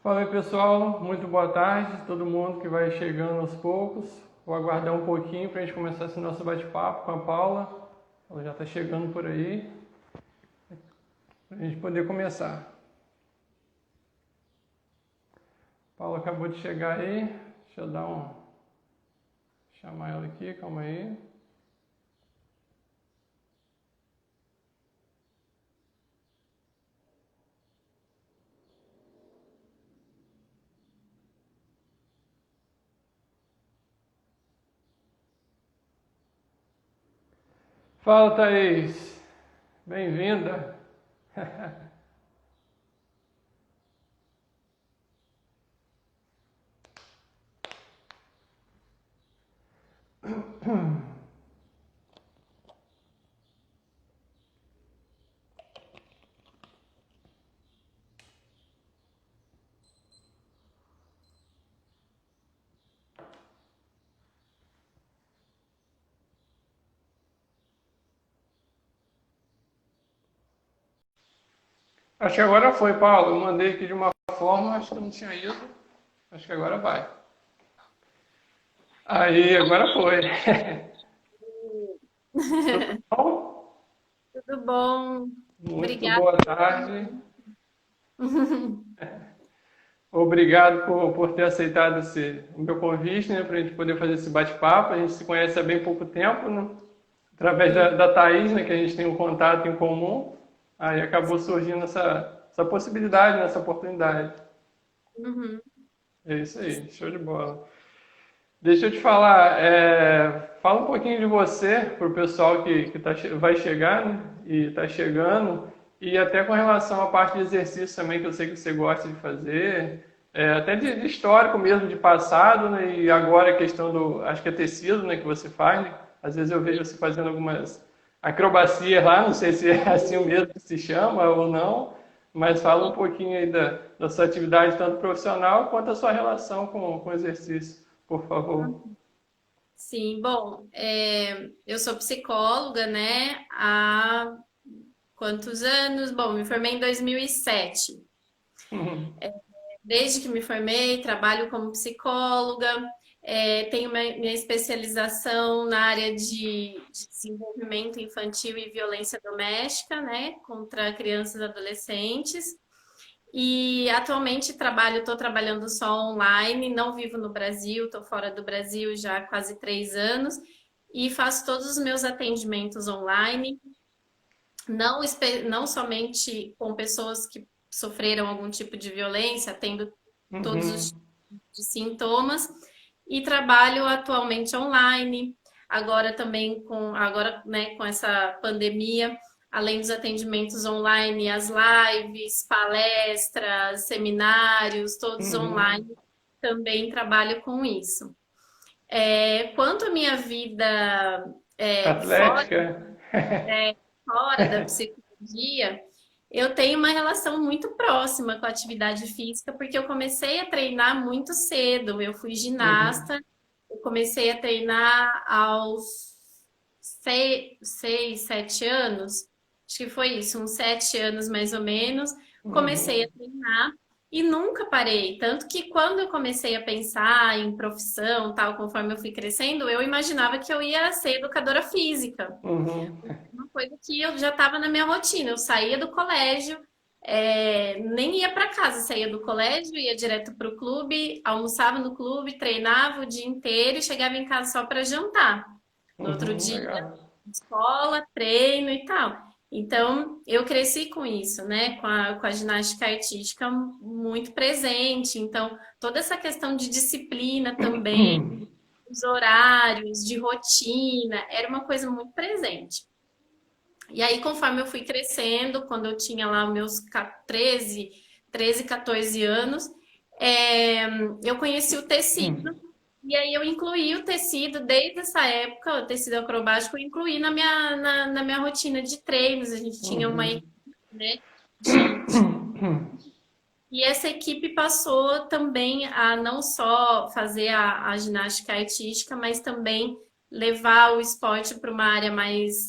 Fala aí pessoal, muito boa tarde, todo mundo que vai chegando aos poucos. Vou aguardar um pouquinho para a gente começar esse nosso bate-papo com a Paula. Ela já está chegando por aí, para a gente poder começar. Paula acabou de chegar aí, deixa eu chamar ela aqui, calma aí. Fala, Thaís, bem-vinda. Acho que agora foi, Paulo. Eu mandei aqui de uma forma, acho que não tinha ido. Acho que agora vai. Aí, agora foi. Tudo bom? Tudo bom? Muito Obrigada. boa tarde. Obrigado por ter aceitado o meu convite, né, para a gente poder fazer esse bate-papo. A gente se conhece há bem pouco tempo, né, através Sim. da Thaís, né, que a gente tem um contato em comum. Aí acabou surgindo essa possibilidade, né, essa oportunidade. Uhum. É isso aí, show de bola. Deixa eu te falar, fala um pouquinho de você para o pessoal vai chegar, né, e está chegando, e até com relação à parte de exercício também, que eu sei que você gosta de fazer, até de histórico mesmo, de passado, né, e agora a questão acho que é tecido, né, que você faz, né? Às vezes eu vejo você fazendo algumas acrobacias lá, não sei se é assim mesmo que se chama ou não, mas fala um pouquinho aí da sua atividade, tanto profissional quanto a sua relação com o exercício, por favor. Sim, bom, eu sou psicóloga, né? Há quantos anos? Bom, me formei em 2007. Desde que me formei, trabalho como psicóloga, tenho minha especialização na área de desenvolvimento infantil e violência doméstica, né? Contra crianças e adolescentes. E atualmente estou trabalhando só online, não vivo no Brasil, estou fora do Brasil já há quase 3 anos e faço todos os meus atendimentos online, não somente com pessoas que sofreram algum tipo de violência, atendo todos os Uhum. tipos de sintomas e trabalho atualmente online. Agora também agora, né, com essa pandemia, além dos atendimentos online, as lives, palestras, seminários, todos Uhum. online, também trabalho com isso. Quanto à minha vida fora, Atlética? fora da psicologia, eu tenho uma relação muito próxima com a atividade física, porque eu comecei a treinar muito cedo. Eu fui Uhum. ginasta, eu comecei a treinar aos 6, 7 anos. Acho que foi isso, uns 7 anos mais ou menos. Comecei a Uhum. treinar e nunca parei. Tanto que quando eu comecei a pensar em profissão, tal, conforme eu fui crescendo, eu imaginava que eu ia ser educadora física. Uhum. Uma coisa que eu já estava na minha rotina. Eu saía do colégio, nem ia para casa, saía do colégio, ia direto para o clube, almoçava no clube, treinava o dia inteiro e chegava em casa só para jantar. No outro Uhum. dia, Legal. escola, treino e tal. Então, eu cresci com isso, né? Com a ginástica artística muito presente. Então, toda essa questão de disciplina também, os horários, de rotina, era uma coisa muito presente. E aí, conforme eu fui crescendo, quando eu tinha lá meus 13, 14 anos, é, eu conheci o tecido. E aí eu incluí o tecido desde essa época, o tecido acrobático, eu incluí na minha rotina de treinos. A gente tinha uma Uhum. equipe, né, de e essa equipe passou também a não só fazer a ginástica artística, mas também levar o esporte para uma área mais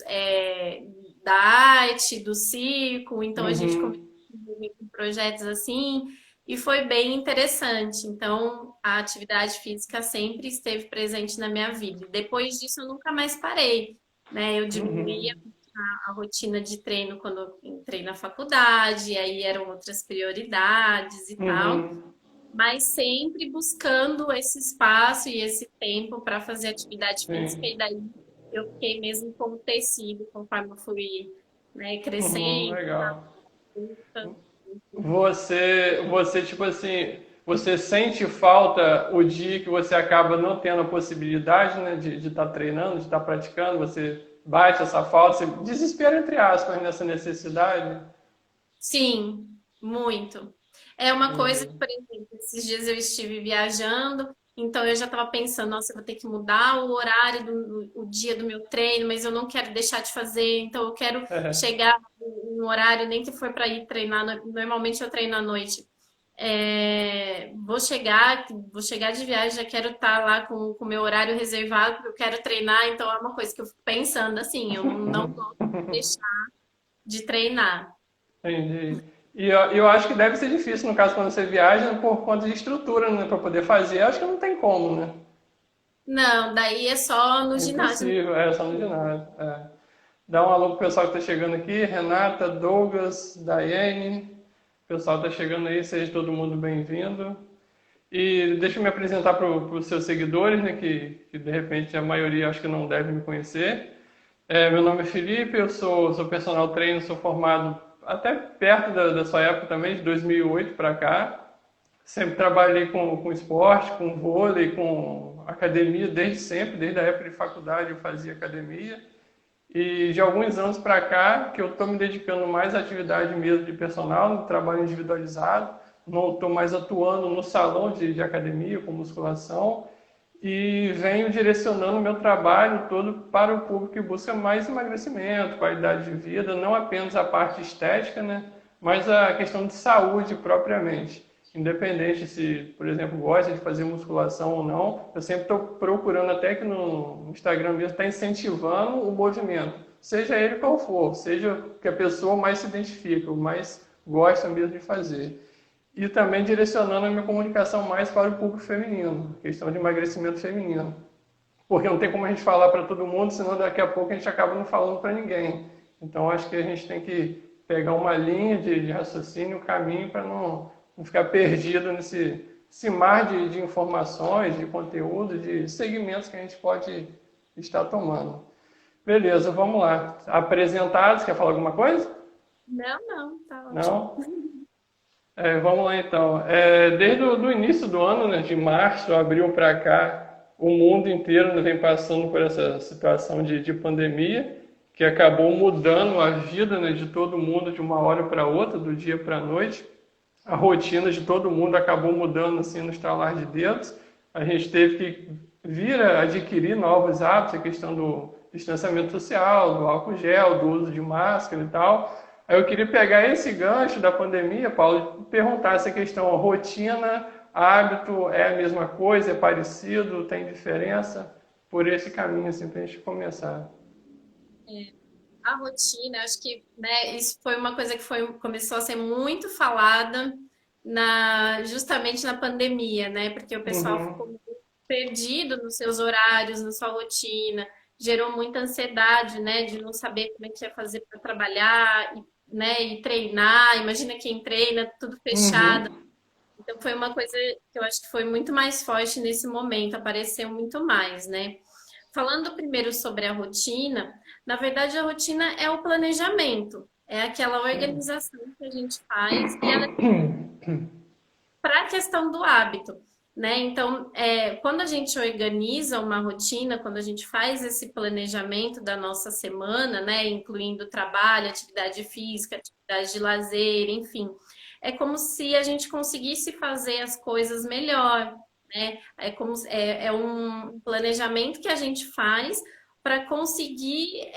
da arte, do circo. Então a gente começou Uhum. a envolver com projetos assim. e foi bem interessante. Então, a atividade física sempre esteve presente na minha vida. Depois disso, eu nunca mais parei, né? Eu diminuí Uhum. a rotina de treino quando eu entrei na faculdade, aí eram outras prioridades e tal, Uhum. mas sempre buscando esse espaço e esse tempo para fazer atividade física, e Sim. daí eu fiquei mesmo com o tecido, conforme eu fui, né, Uhum. crescendo. Legal. Adulta. Você, tipo assim, você sente falta o dia que você acaba não tendo a possibilidade, né, de estar treinando, de estar praticando, você bate essa falta, você desespera, entre aspas, nessa necessidade? Sim, muito. É uma coisa que, Entendi. por exemplo, esses dias eu estive viajando, então eu já estava pensando, nossa, eu vou ter que mudar o horário o dia do meu treino, mas eu não quero deixar de fazer, então eu quero chegar no horário, nem que for para ir treinar. Normalmente eu treino à noite. Vou chegar de viagem, já quero estar lá com o meu horário reservado, porque eu quero treinar, então é uma coisa que eu fico pensando assim, eu não vou deixar de treinar. Entendi. E eu acho que deve ser difícil, no caso, quando você viaja, por conta de estrutura, né, para poder fazer. Acho que não tem como, né? Não, daí é só no É ginásio. impossível, é só no ginásio. É. Dá um alô pro pessoal que está chegando aqui, Renata, Douglas, Daiane. O pessoal está chegando aí, seja todo mundo bem-vindo. E deixa eu me apresentar para os seus seguidores, né, que de repente a maioria acho que não deve me conhecer. Meu nome é Felipe, eu sou personal trainer, sou formado até perto da sua época também, de 2008 para cá. Sempre trabalhei com esporte, com vôlei, com academia, desde sempre, desde a época de faculdade eu fazia academia. E de alguns anos para cá, que eu estou me dedicando mais à atividade mesmo de personal, no trabalho individualizado, não estou mais atuando no salão de academia com musculação e venho direcionando o meu trabalho todo para o público que busca mais emagrecimento, qualidade de vida, não apenas a parte estética, né, mas a questão de saúde propriamente. Independente se, por exemplo, gosta de fazer musculação ou não, eu sempre estou procurando, até que no Instagram mesmo, estar incentivando o movimento, seja ele qual for, seja o que a pessoa mais se identifica, o mais gosta mesmo de fazer. E também direcionando a minha comunicação mais para o público feminino, questão de emagrecimento feminino. Porque não tem como a gente falar para todo mundo, senão daqui a pouco a gente acaba não falando para ninguém. Então acho que a gente tem que pegar uma linha de raciocínio, um caminho para não ficar perdido nesse mar de informações, de conteúdo, de segmentos que a gente pode estar tomando. Beleza, vamos lá. Apresentados, quer falar alguma coisa? Não, não, tá ótimo. Não? Vamos lá então. Desde o do início do ano, né, de março, abril para cá, o mundo inteiro, né, vem passando por essa situação de pandemia, que acabou mudando a vida, né, de todo mundo de uma hora para outra, do dia para a noite. A rotina de todo mundo acabou mudando assim no estalar de dedos. A gente teve que vir a adquirir novos hábitos, a questão do distanciamento social, do álcool gel, do uso de máscara e tal. Aí eu queria pegar esse gancho da pandemia, Paulo, e perguntar essa questão, rotina, hábito, é a mesma coisa, é parecido, tem diferença? Por esse caminho, assim, para a gente começar. A rotina, acho que, né, isso foi uma coisa que começou a ser muito falada justamente na pandemia, né? Porque o pessoal ficou Uhum, muito perdido nos seus horários, na sua rotina, gerou muita ansiedade, né, de não saber como é que ia fazer para trabalhar, né, e treinar. Imagina quem treina, tudo fechado. uhum, Então foi uma coisa que eu acho que foi muito mais forte nesse momento, apareceu muito mais, né? Falando primeiro sobre a rotina, na verdade a rotina é o planejamento, é aquela sim. organização que a gente faz e ela é para a questão do hábito, né? Então, quando a gente organiza uma rotina, quando a gente faz esse planejamento da nossa semana, né, incluindo trabalho, atividade física, atividade de lazer, enfim, é como se a gente conseguisse fazer as coisas melhor, né? É um planejamento que a gente faz para conseguir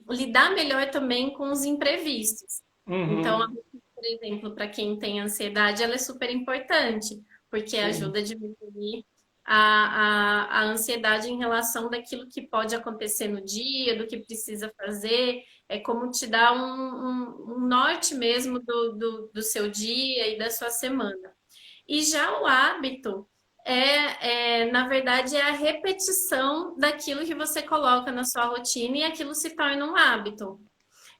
lidar melhor também com os imprevistos. Então, Uhum, por exemplo, para quem tem ansiedade, ela é super importante, porque sim. ajuda a diminuir a ansiedade em relação daquilo que pode acontecer no dia, do que precisa fazer. É como te dar um norte mesmo do seu dia e da sua semana. E já o hábito na verdade, é a repetição daquilo que você coloca na sua rotina e aquilo se torna um hábito.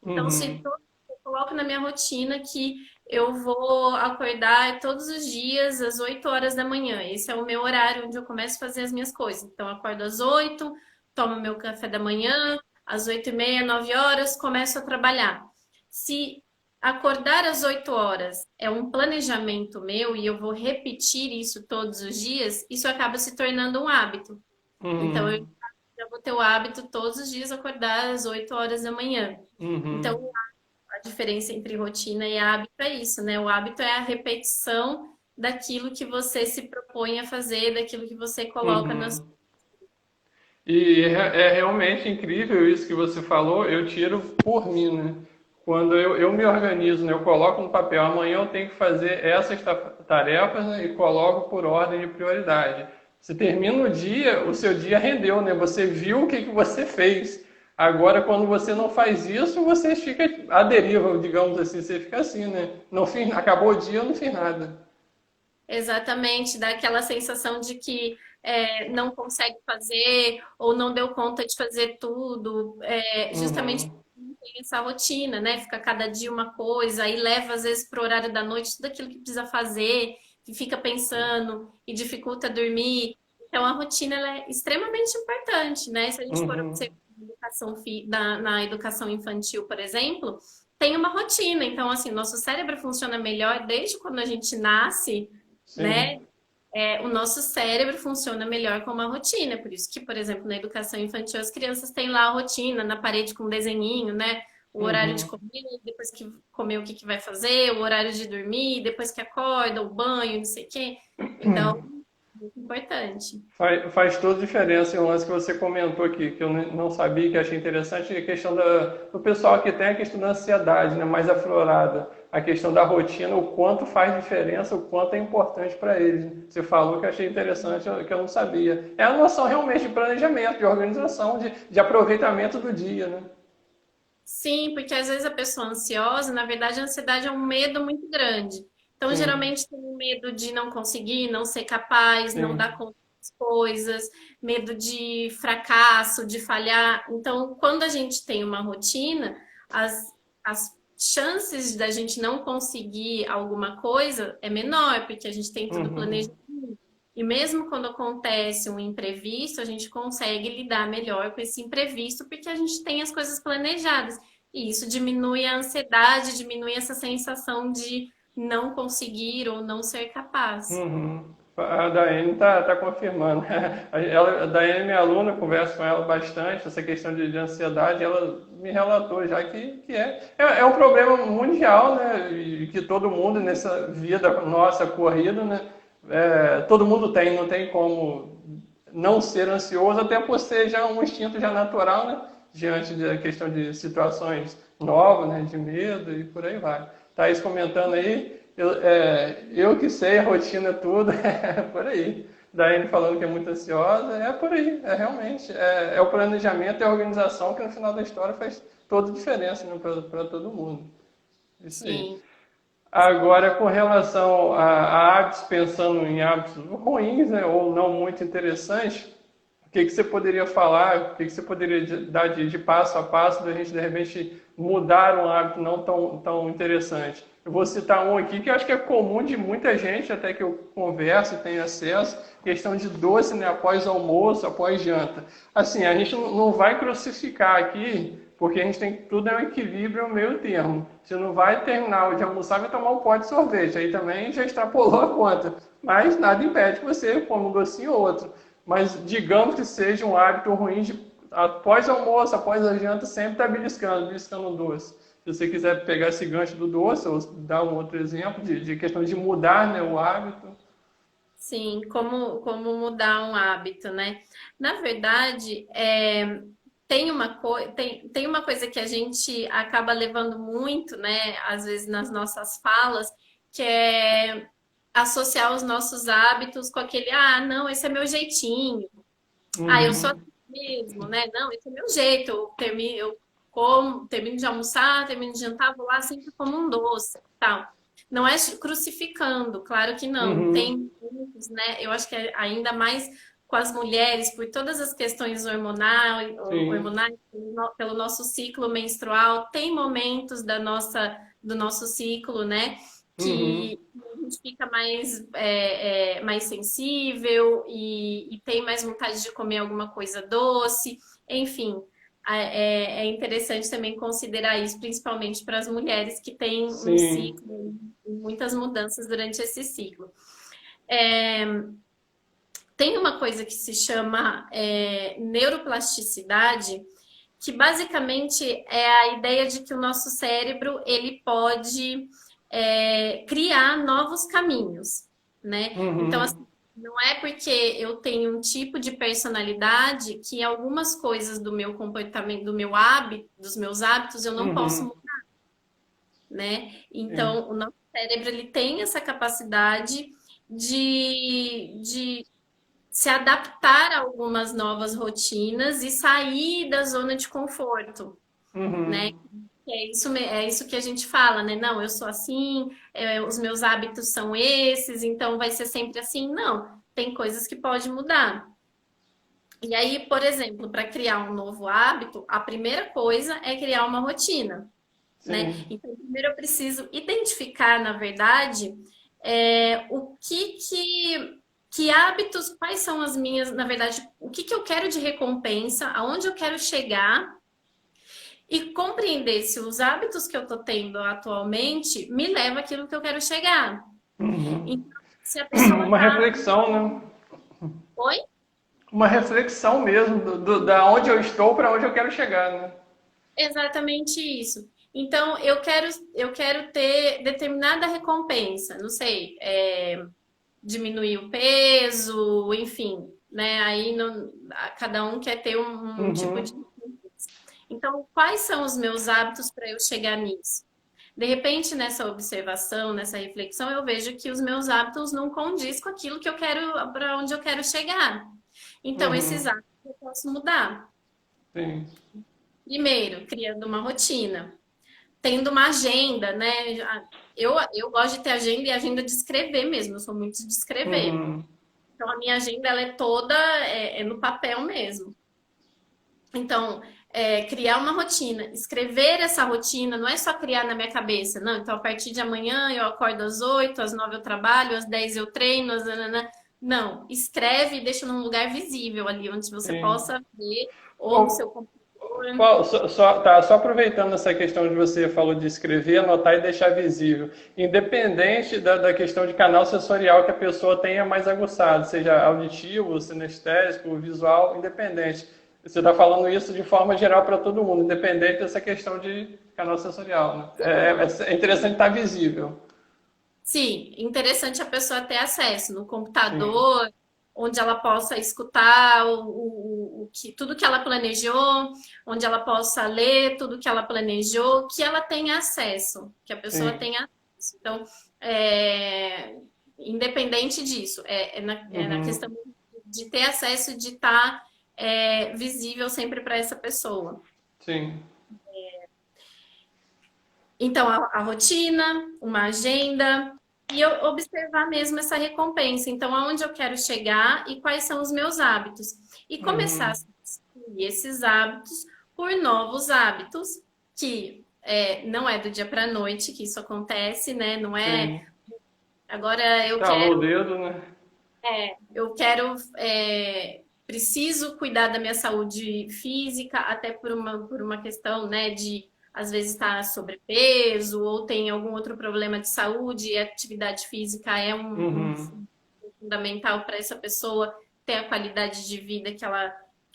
Então, se Uhum. eu coloco na minha rotina que eu vou acordar todos os dias às 8 horas da manhã, esse é o meu horário onde eu começo a fazer as minhas coisas. Então, eu acordo às 8, tomo meu café da manhã, às 8h30, 9 horas, começo a trabalhar. Se acordar às 8 horas é um planejamento meu e eu vou repetir isso todos os dias, isso acaba se tornando um hábito. Então, eu Uhum. já vou ter o hábito todos os dias acordar às 8 horas da manhã. Então, Uhum. a diferença entre rotina e hábito é isso, né? O hábito é a repetição daquilo que você se propõe a fazer, daquilo que você coloca nas. Uhum. E é realmente incrível isso que você falou. Eu tiro por mim, né? Quando eu me organizo, né? Eu coloco no papel, amanhã eu tenho que fazer essas tarefas, né? E coloco por ordem de prioridade. Você termina o dia, o seu dia rendeu, né? Você viu o que que você fez. Agora, quando você não faz isso, você fica à deriva, digamos assim. Você fica assim, né? Não fiz, acabou o dia, eu não fiz nada. Exatamente, dá aquela sensação de que não consegue fazer ou não deu conta de fazer tudo, justamente Uhum. porque não tem essa rotina, né? Fica cada dia uma coisa, aí leva às vezes para o horário da noite tudo aquilo que precisa fazer, e fica pensando e dificulta dormir. Então a rotina ela é extremamente importante, né? Se a gente for Uhum. observar na educação infantil, por exemplo, tem uma rotina. Então, assim, nosso cérebro funciona melhor desde quando a gente nasce, né? Sim. O nosso cérebro funciona melhor com uma rotina. Por isso que, por exemplo, na educação infantil, as crianças têm lá a rotina na parede com um desenhinho, né? O horário de Uhum. comer, depois que comer o que que vai fazer, o horário de dormir, depois que acorda, o banho, não sei o quê. Então, muito importante. Faz toda a diferença. E um lance que você comentou aqui, que eu não sabia, que achei interessante, é a questão do pessoal que tem a questão da ansiedade, né, mais aflorada. A questão da rotina, o quanto faz diferença, o quanto é importante para eles. Você falou que eu achei interessante, que eu não sabia. É a noção realmente de planejamento, de organização, de aproveitamento do dia, né? Sim, porque às vezes a pessoa ansiosa, na verdade, a ansiedade é um medo muito grande. Então, Sim, geralmente tem um medo de não conseguir, não ser capaz, não dar sim. conta das coisas, medo de fracasso, de falhar. Então, quando a gente tem uma rotina, as chances da gente não conseguir alguma coisa é menor, porque a gente tem tudo Uhum. planejado. E mesmo quando acontece um imprevisto, a gente consegue lidar melhor com esse imprevisto, porque a gente tem as coisas planejadas. E isso diminui a ansiedade, diminui essa sensação de não conseguir ou não ser capaz. Uhum. A Daiane tá confirmando. A Daiane é minha aluna, eu converso com ela bastante, essa questão de ansiedade, ela me relatou já que é um problema mundial, né? E que todo mundo nessa vida nossa corrida, né? Todo mundo tem, não tem como não ser ansioso, até por ser já um instinto já natural, né? Diante da questão de situações novas, né? De medo e por aí vai. Thaís comentando aí, eu que sei a rotina tudo, é por aí. Daiane falando que é muito ansiosa, é por aí, é realmente. É o planejamento e a organização que no final da história faz toda a diferença, né, para todo mundo. Isso aí. Sim. Agora, com relação a hábitos, pensando em hábitos ruins, né, ou não muito interessantes, o que você poderia falar, o que você poderia dar de passo a passo da gente, de repente, mudar um hábito não tão interessante? Eu vou citar um aqui que eu acho que é comum de muita gente, até que eu converso e tenho acesso, questão de doce, né, após almoço, após janta. Assim, a gente não vai crucificar aqui, porque a gente tem que tudo é um equilíbrio, um meio termo. Você não vai terminar de almoçar e vai tomar um pote de sorvete, aí também já extrapolou a conta. Mas nada impede que você coma um docinho ou outro. Mas digamos que seja um hábito ruim de após o almoço, após a janta, sempre estar beliscando um doce. Se você quiser pegar esse gancho do doce, ou dar um outro exemplo de questão de mudar, né, o hábito. Sim, como mudar um hábito, né? Na verdade, tem uma coisa que a gente acaba levando muito, né? Às vezes nas nossas falas, que é associar os nossos hábitos com aquele, ah, não, esse é meu jeitinho. Ah, eu sou Uhum. assim mesmo, né? Não, esse é meu jeito. Eu como, termino de almoçar, termino de jantar, vou lá sempre como um doce, tal. Não é crucificando, claro que não. Uhum. Tem muitos, né? Eu acho que é ainda mais com as mulheres, por todas as questões Sim. hormonais, pelo nosso ciclo menstrual, tem momentos do nosso ciclo, né? Uhum. Que a gente fica mais sensível e tem mais vontade de comer alguma coisa doce. Enfim, é interessante também considerar isso, principalmente para as mulheres que têm um Sim. ciclo, muitas mudanças durante esse ciclo. Tem uma coisa que se chama neuroplasticidade, que basicamente é a ideia de que o nosso cérebro ele pode criar novos caminhos, né? Então, Uhum. assim, não é porque eu tenho um tipo de personalidade que algumas coisas do meu comportamento, do meu hábito, dos meus hábitos, eu não posso Uhum. mudar, né? Sim. Então, o nosso cérebro ele tem essa capacidade de se adaptar a algumas novas rotinas e sair da zona de conforto, né? Uhum. É isso que a gente fala, né? Não, eu sou assim, os meus hábitos são esses, então vai ser sempre assim. Não, tem coisas que pode mudar. E aí, por exemplo, para criar um novo hábito, a primeira coisa é criar uma rotina, né? Sim. Então, primeiro eu preciso identificar, na verdade, o que hábitos, quais são as minhas, na verdade, o que eu quero de recompensa, aonde eu quero chegar e compreender se os hábitos que eu estou tendo atualmente me levam àquilo que eu quero chegar. Uhum. Então, se a pessoa Uma tá, reflexão, né? oi? Uma reflexão mesmo da onde eu estou para onde eu quero chegar, né? Exatamente isso. Então, eu quero ter determinada recompensa, não sei, diminuir o peso, enfim, né? Aí não, cada um quer ter um tipo de Uhum. recompensa. Então, quais são os meus hábitos para eu chegar nisso? De repente, nessa observação, nessa reflexão, eu vejo que os meus hábitos não condiz com aquilo que eu quero, para onde eu quero chegar. Então, esses Uhum. hábitos eu posso mudar. Sim. Primeiro, criando uma rotina, tendo uma agenda, né? Eu gosto de ter agenda e agenda de escrever mesmo, eu sou muito de escrever. Uhum. Então, a minha agenda ela é toda no papel mesmo. Então, criar uma rotina, escrever essa rotina, não é só criar na minha cabeça, não. Então, a partir de amanhã eu acordo às 8, às 9 eu trabalho, às 10 eu treino, às... nananã. Não, escreve e deixa num lugar visível ali, onde você Sim. possa ver, ou no Ô, seu computador. Paulo, só aproveitando essa questão de você falou de escrever, anotar e deixar visível. Independente da questão de canal sensorial que a pessoa tenha mais aguçado, seja auditivo, sinestésico, visual, independente. Você está falando isso de forma geral para todo mundo, independente dessa questão de canal sensorial. Né? É interessante estar visível. Sim, interessante a pessoa ter acesso no Sim. computador, onde ela possa escutar tudo que ela planejou, onde ela possa ler tudo que ela planejou, que ela tenha acesso, que a pessoa Sim. tenha acesso. Então, é, independente disso, é na Uhum. questão de ter acesso, de estar visível sempre para essa pessoa. Sim. Então, a rotina, uma agenda, e eu observar mesmo essa recompensa. Então, aonde eu quero chegar e quais são os meus hábitos. E começar a Uhum. substituir esses hábitos por novos hábitos, que não é do dia para a noite que isso acontece, né? Não é Sim. agora Estalou o dedo, né? eu quero, preciso cuidar da minha saúde física, até por uma questão, né, de às vezes estar sobrepeso ou tem algum outro problema de saúde, e a atividade física é um Uhum. fundamental para essa pessoa ter a qualidade de vida que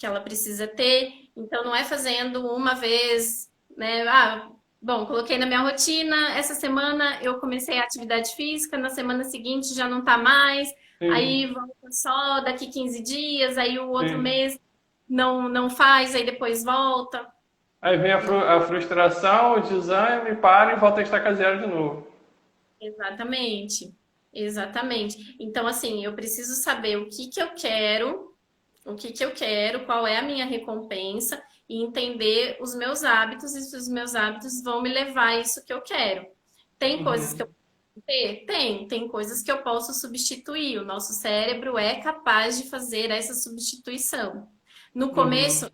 ela precisa ter. Então, não é fazendo uma vez, né? Ah, bom, coloquei na minha rotina, essa semana eu comecei a atividade física, na semana seguinte já não tá mais, aí Sim. volta só daqui 15 dias, aí o outro Sim. mês não faz, aí depois volta. Aí vem Não, a frustração, o desânimo, para e volta a estacar zero de novo. exatamente. Exatamente. Então, assim, eu preciso saber o que que eu quero, qual é a minha recompensa e entender os meus hábitos e se os meus hábitos vão me levar a isso que eu quero. Tem coisas que eu Uhum, posso ter? Tem coisas que eu posso substituir. O nosso cérebro é capaz de fazer essa substituição. No uhum, começo,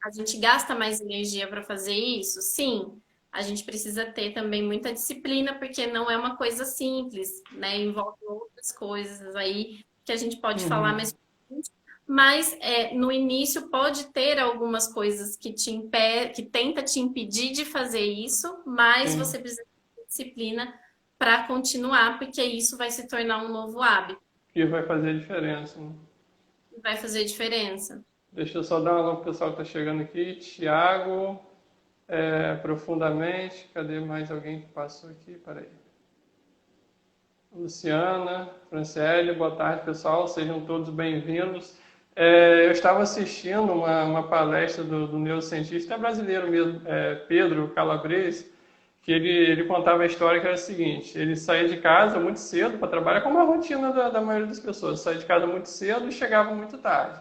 a gente gasta mais energia para fazer isso? Sim. A gente precisa ter também muita disciplina, porque não é uma coisa simples, né? Envolve outras coisas aí que a gente pode falar uhum. mais. Mas no início pode ter algumas coisas que que tenta te impedir de fazer isso, mas você Sim, precisa ter disciplina para continuar, porque isso vai se tornar um novo hábito que vai fazer diferença, né? e vai fazer diferença. Deixa eu só dar um alô pro pessoal que está chegando aqui. Tiago, profundamente. Cadê mais alguém que passou aqui? Peraí. Luciana, Franciele, boa tarde, pessoal. Sejam todos bem-vindos. Eu estava assistindo uma palestra do neurocientista brasileiro mesmo, Pedro Calabres, que ele contava a história que era a seguinte: ele saía de casa muito cedo para trabalhar, como a rotina da maioria das pessoas, saía de casa muito cedo e chegava muito tarde.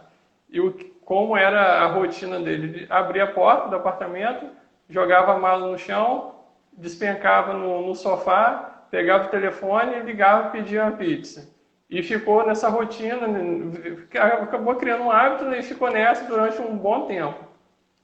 Como era a rotina dele? Ele abria a porta do apartamento, jogava a mala no chão, despencava no sofá, pegava o telefone, ligava e pedia uma pizza. E ficou nessa rotina, acabou criando um hábito, né, e ficou nessa durante um bom tempo.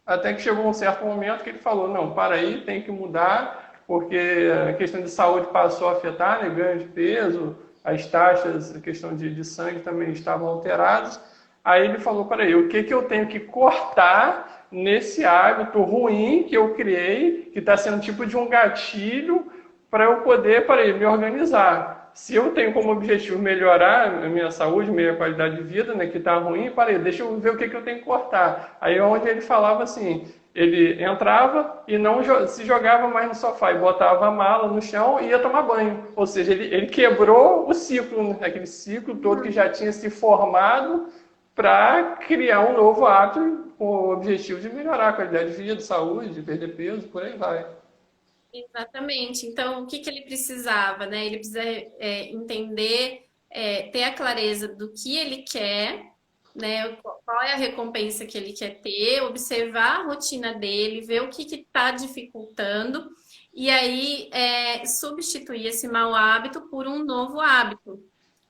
Até que chegou um certo momento que ele falou, não, para aí, tem que mudar, porque a questão de saúde passou a afetar, né, ganho de peso, as taxas, a questão de sangue também estavam alteradas. Aí ele falou, para aí, o que, que eu tenho que cortar nesse hábito ruim que eu criei, que está sendo tipo de um gatilho, para eu poder, para aí, me organizar. Se eu tenho como objetivo melhorar a minha saúde, minha qualidade de vida, né, que está ruim, parei, deixa eu ver o que, que eu tenho que cortar. Aí é onde ele falava assim, ele entrava e não se jogava mais no sofá e botava a mala no chão e ia tomar banho. Ou seja, ele quebrou o ciclo, né, aquele ciclo todo que já tinha se formado para criar um novo hábito com o objetivo de melhorar a qualidade de vida, saúde, perder peso, por aí vai. Exatamente. Então, o que que ele precisava, né? Ele precisa entender, ter a clareza do que ele quer, né? Qual é a recompensa que ele quer ter, observar a rotina dele, ver o que está dificultando, e aí substituir esse mau hábito por um novo hábito,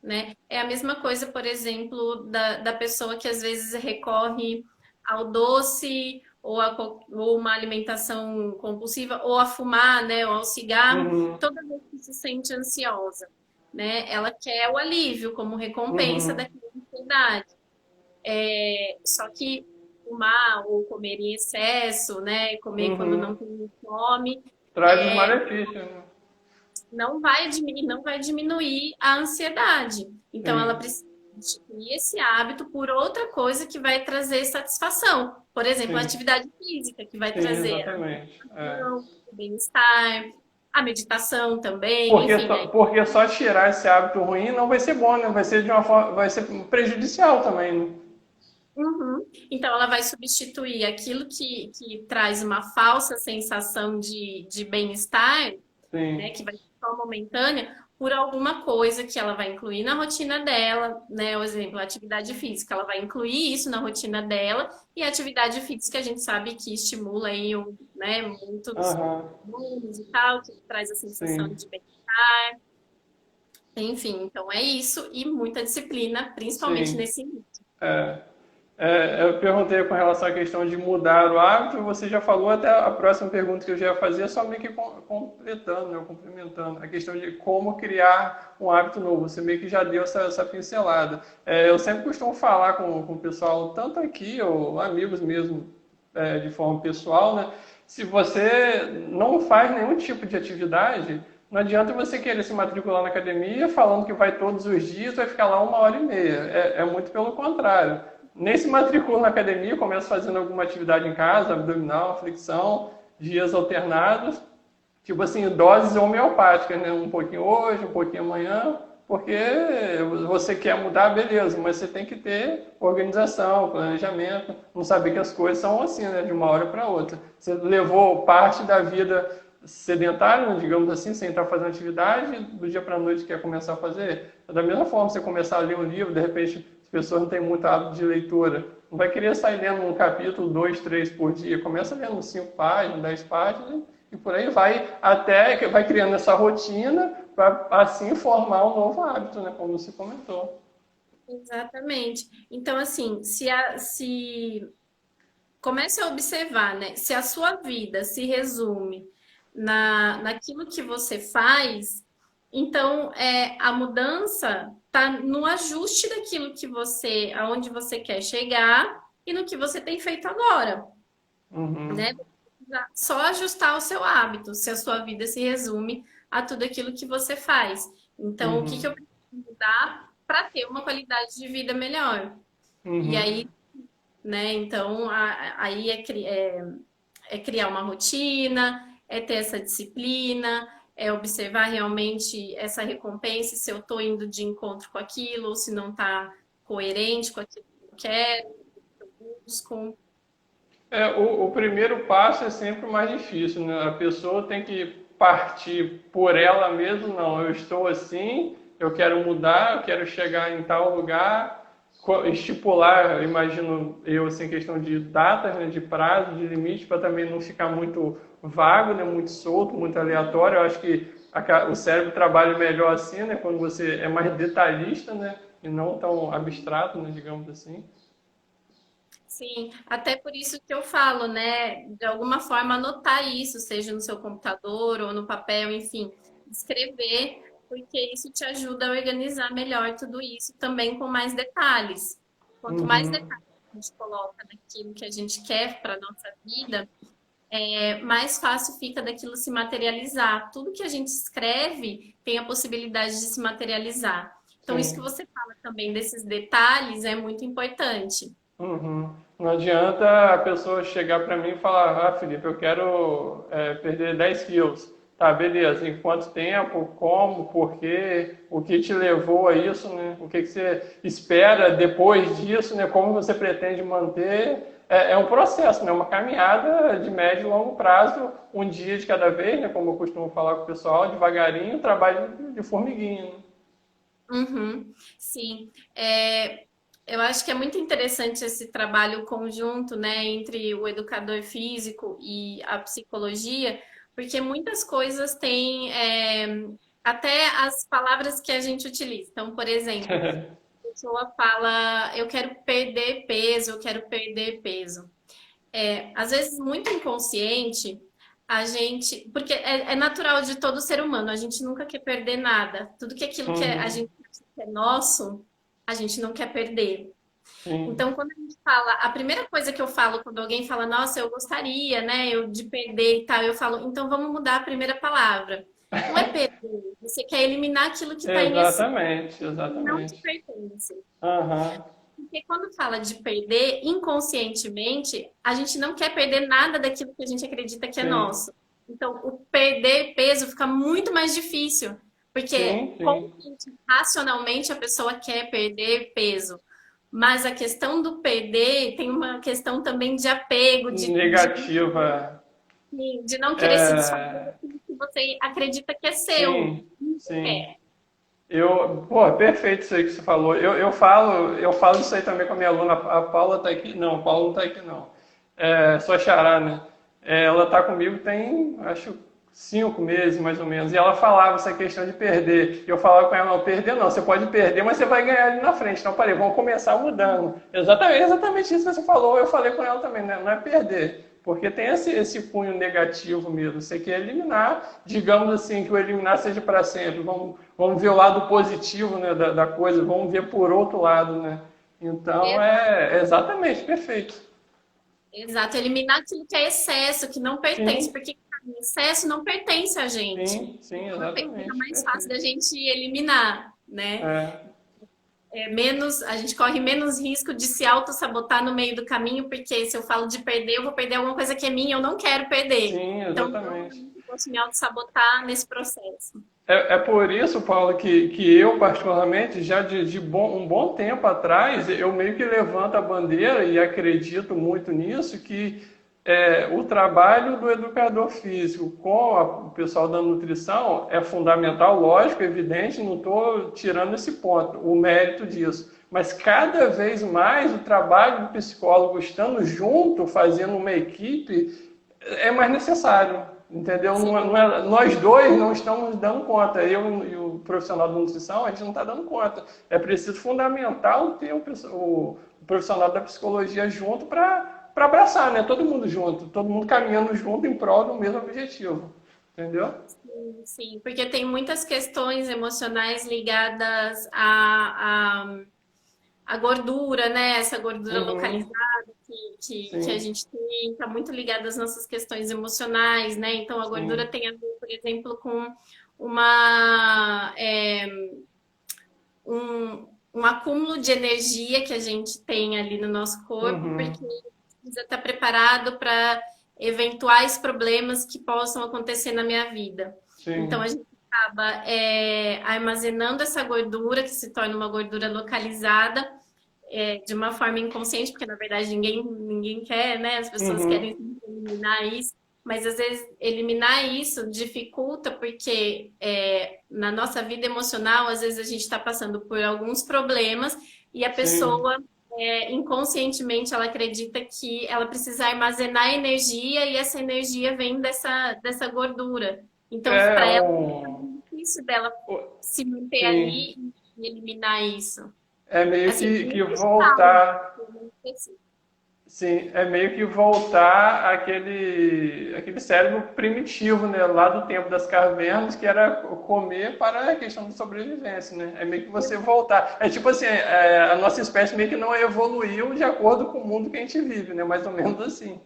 né? É a mesma coisa, por exemplo, da pessoa que às vezes recorre ao doce ou uma alimentação compulsiva, ou a fumar, né, ou ao cigarro, Uhum, toda vez que se sente ansiosa, né? Ela quer o alívio como recompensa uhum, daquela ansiedade. Só que fumar ou comer em excesso, né, comer quando não uhum. tem fome, Traz os malefícios, né? não vai diminuir a ansiedade. Então, ela Sim, precisa substituir esse hábito por outra coisa que vai trazer satisfação. Por exemplo, a sim, atividade física, que vai sim, trazer a exatamente. o bem-estar, a meditação também, enfim. Porque só tirar esse hábito ruim não vai ser bom, né? Vai ser de uma forma, vai ser prejudicial também, né? Uhum. Então, ela vai substituir aquilo que traz uma falsa sensação de bem-estar, né, Sim. que vai ser só momentânea, por alguma coisa que ela vai incluir na rotina dela, né? Por exemplo, a atividade física, ela vai incluir isso na rotina dela, e a atividade física a gente sabe que estimula aí, né, muitos Aham. hormônios e tal, que traz a sensação Sim. de bem. Enfim, então é isso, e muita disciplina, principalmente Sim. nesse início. É. Eu perguntei com relação à questão de mudar o hábito, você já falou, até a próxima pergunta que eu já ia fazer, só meio que completando, né, complementando, a questão de como criar um hábito novo. Você meio que já deu essa pincelada. Eu sempre costumo falar com o pessoal, tanto aqui, ou amigos mesmo, de forma pessoal, né? Se você não faz nenhum tipo de atividade, não adianta você querer se matricular na academia falando que vai todos os dias, vai ficar lá 1 hora e meia. É muito pelo contrário. Nem se matricula na academia, começa fazendo alguma atividade em casa, abdominal, flexão, dias alternados, tipo assim, doses homeopáticas, né? Um pouquinho hoje, um pouquinho amanhã, porque você quer mudar, beleza, mas você tem que ter organização, planejamento, não saber que as coisas são assim, né? De uma hora para outra. Você levou parte da vida sedentário, né, digamos assim, sem estar fazendo atividade, do dia para a noite quer começar a fazer. Da mesma forma, você começar a ler um livro, de repente as pessoas não têm muito hábito de leitura, não vai querer sair lendo um capítulo, 2, 3 por dia. Começa lendo 5 páginas, 10 páginas, e por aí vai, até que vai criando essa rotina para assim formar um novo hábito, né, como você comentou. Exatamente. Então, assim, se comece a observar, né? Se a sua vida se resume naquilo que você faz, então a mudança está no ajuste daquilo que você, aonde você quer chegar e no que você tem feito agora, Uhum, né? Só ajustar o seu hábito, se a sua vida se resume a tudo aquilo que você faz. Então, o que que eu uhum, preciso mudar para ter uma qualidade de vida melhor? E uhum. aí, né? Então, aí é criar uma rotina, é ter essa disciplina, é observar realmente essa recompensa, se eu estou indo de encontro com aquilo, ou se não está coerente com aquilo que eu quero, que eu busco. O primeiro passo é sempre o mais difícil, né? A pessoa tem que partir por ela mesma, não, eu estou assim, eu quero mudar, eu quero chegar em tal lugar, estipular, imagino eu, assim, questão de datas, né, de prazo, de limite, para também não ficar muito vago, né, muito solto, muito aleatório. Eu acho que o cérebro trabalha melhor assim, né, quando você é mais detalhista, né, e não tão abstrato, né, digamos assim. Sim, até por isso que eu falo, né? De alguma forma anotar isso, seja no seu computador ou no papel, enfim, escrever, porque isso te ajuda a organizar melhor tudo isso também com mais detalhes. Quanto mais Uhum. detalhes a gente coloca naquilo que a gente quer para a nossa vida, mais fácil fica daquilo se materializar. Tudo que a gente escreve tem a possibilidade de se materializar. Então, isso que Sim. você fala também desses detalhes é muito importante. Uhum. Não adianta a pessoa chegar para mim e falar, ah, Felipe, eu quero perder 10 quilos. Tá, beleza. Em quanto tempo? Como? Por quê? O que te levou a isso, né? O que que você espera depois disso, né? Como você pretende manter? É um processo, né? Uma caminhada de médio e longo prazo, um dia de cada vez, né? Como eu costumo falar com o pessoal, devagarinho, trabalho de formiguinha, né? Uhum, sim. Eu acho que é muito interessante esse trabalho conjunto, né, entre o educador físico e a psicologia, porque muitas coisas têm, até as palavras que a gente utiliza. Então, por exemplo, a pessoa fala, eu quero perder peso, eu quero perder peso. Às vezes, muito inconsciente, a gente. Porque é natural de todo ser humano, a gente nunca quer perder nada. Tudo que aquilo que a Uhum. gente acha que é nosso, a gente não quer perder. Sim. Então, quando a gente fala, a primeira coisa que eu falo quando alguém fala, nossa, eu gostaria, né, eu de perder e tal, eu falo, então vamos mudar a primeira palavra. Não é perder, você quer eliminar aquilo que está em excesso Exatamente, e não te exatamente. pertence. Aham. Porque quando fala de perder inconscientemente, a gente não quer perder nada daquilo que a gente acredita que é Sim, nosso. Então, o perder peso fica muito mais difícil, porque sim, sim. consciente, racionalmente a pessoa quer perder peso. Mas a questão do perder tem uma questão também de apego, Negativa. de não querer se desfazer É, daquilo que você acredita que é seu. sim, Não sim. quer. Pô, perfeito isso aí que você falou. Eu falo isso aí também com a minha aluna. A Paula tá aqui. Não, a Paula não tá aqui, não. Sua xará, né? Ela tá comigo tem, acho, 5 meses, mais ou menos. E ela falava essa questão de perder. E eu falava com ela, não, perder não. Você pode perder, mas você vai ganhar ali na frente. Então, eu falei, vamos começar mudando. Exatamente isso que você falou. Eu falei com ela também, né? Não é perder. Porque tem esse cunho negativo mesmo. Você quer eliminar, digamos assim, que o eliminar seja para sempre. Vamos ver o lado positivo, né, da coisa, vamos ver por outro lado, né? Então é exatamente perfeito. Exato, eliminar aquilo que é excesso, que não pertence, Sim, porque cara, excesso não pertence a gente. sim, Então fica exatamente, mais fácil da perfeito. gente eliminar, né? É, A gente corre menos risco de se auto-sabotar no meio do caminho, porque se eu falo de perder, eu vou perder alguma coisa que é minha, eu não quero perder. sim, Então, exatamente. provavelmente, eu posso me auto-sabotar nesse processo. É por isso, Paulo, que eu, particularmente, já um bom tempo atrás, eu meio que levanto a bandeira e acredito muito nisso, que o trabalho do educador físico com o pessoal da nutrição é fundamental, lógico, evidente, não estou tirando esse ponto, o mérito disso. Mas cada vez mais o trabalho do psicólogo estando junto, fazendo uma equipe, é mais necessário, entendeu? Sim. Nós dois não estamos dando conta, eu e o profissional de nutrição, a gente não está dando conta. É preciso fundamental ter o profissional da psicologia junto para abraçar, né? Todo mundo junto, todo mundo caminhando junto em prol do mesmo objetivo, entendeu? Sim, sim, porque tem muitas questões emocionais ligadas à gordura, né? Essa gordura Uhum, localizada que a sim, gente tem, está muito ligada às nossas questões emocionais, né? Então a gordura sim. tem a ver, por exemplo, com uma, um acúmulo de energia que a gente tem ali no nosso corpo, porque Uhum, precisa estar preparado para eventuais problemas que possam acontecer na minha vida. Então, a sim, gente acaba armazenando essa gordura, que se torna uma gordura localizada, de uma forma inconsciente, porque na verdade ninguém quer, né? As pessoas querem uhum, eliminar isso, mas às vezes eliminar isso dificulta, porque na nossa vida emocional, às vezes a gente está passando por alguns problemas e a sim. pessoa inconscientemente ela acredita que ela precisa armazenar energia e essa energia vem dessa gordura. Então, É para ela, é um. muito difícil dela se manter Sim. ali e eliminar isso. É meio Assim, que muitas falam, voltar. eu não sei. Sim, é meio que voltar aquele cérebro primitivo, né? Lá do tempo das cavernas, que era comer para a questão de sobrevivência, né? É meio que você voltar. É tipo assim, a nossa espécie meio que não evoluiu de acordo com o mundo que a gente vive, né? Mais ou menos assim.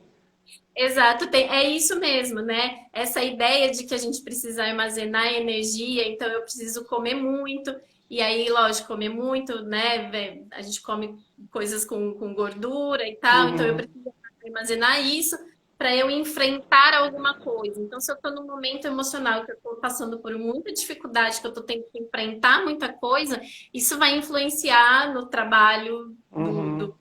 Exato, é isso mesmo, né? Essa ideia de que a gente precisa armazenar energia, então eu preciso comer muito, e aí, lógico, comer muito, né? A gente come coisas com gordura e tal, então eu Uhum. preciso armazenar isso para eu enfrentar alguma coisa. Então, se eu estou num momento emocional que eu estou passando por muita dificuldade, que eu estou tendo que enfrentar muita coisa, isso vai influenciar no trabalho Uhum.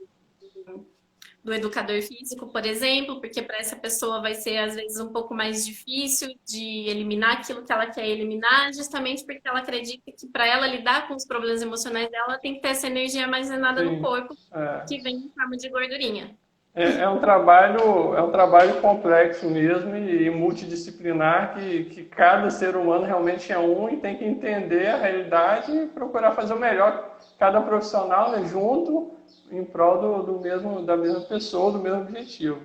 do educador físico, por exemplo, porque para essa pessoa vai ser às vezes um pouco mais difícil de eliminar aquilo que ela quer eliminar, justamente porque ela acredita que para ela lidar com os problemas emocionais dela, ela tem que ter essa energia armazenada no Sim. corpo É. que vem em forma de gordurinha. É um trabalho complexo mesmo e multidisciplinar que cada ser humano realmente é um e tem que entender a realidade e procurar fazer o melhor. Cada profissional, né, junto em prol da mesma pessoa, do mesmo objetivo.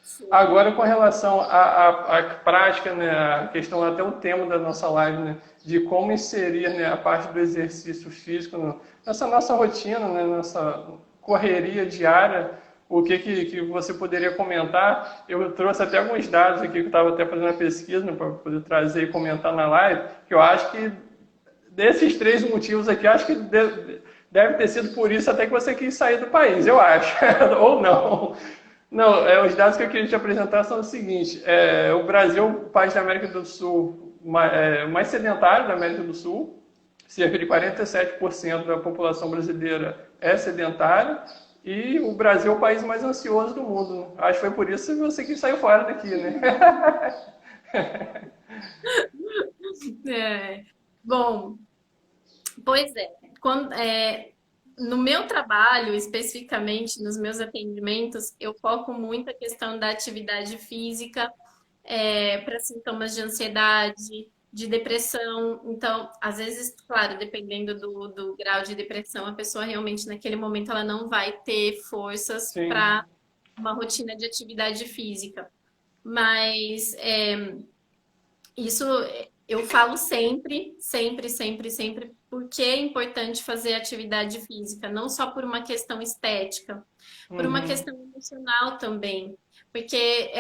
Sim. Agora, com relação à prática, né, a questão, até o tema da nossa live, né, de como inserir, né, a parte do exercício físico nessa nossa rotina, né, nessa correria diária, o que você poderia comentar? Eu trouxe até alguns dados aqui que eu estava até fazendo a pesquisa, né, para poder trazer e comentar na live, que eu acho que desses três motivos aqui, eu acho que deve ter sido por isso até que você quis sair do país, eu acho, ou não. Não, os dados que eu queria te apresentar são os seguintes. O Brasil, o país da América do Sul mais sedentário da América do Sul, cerca de 47% da população brasileira é sedentária, e o Brasil é o país mais ansioso do mundo. Acho que foi por isso que você quis sair fora daqui, né? É. Bom, pois é. No meu trabalho, especificamente nos meus atendimentos, eu foco muito a questão da atividade física para sintomas de ansiedade, de depressão. Então, às vezes, claro, dependendo do grau de depressão, a pessoa realmente naquele momento ela não vai ter forças Sim, para uma rotina de atividade física. Mas isso eu falo sempre, sempre, sempre, sempre, porque é importante fazer atividade física, não só por uma questão estética, por uma uhum, questão emocional também. Porque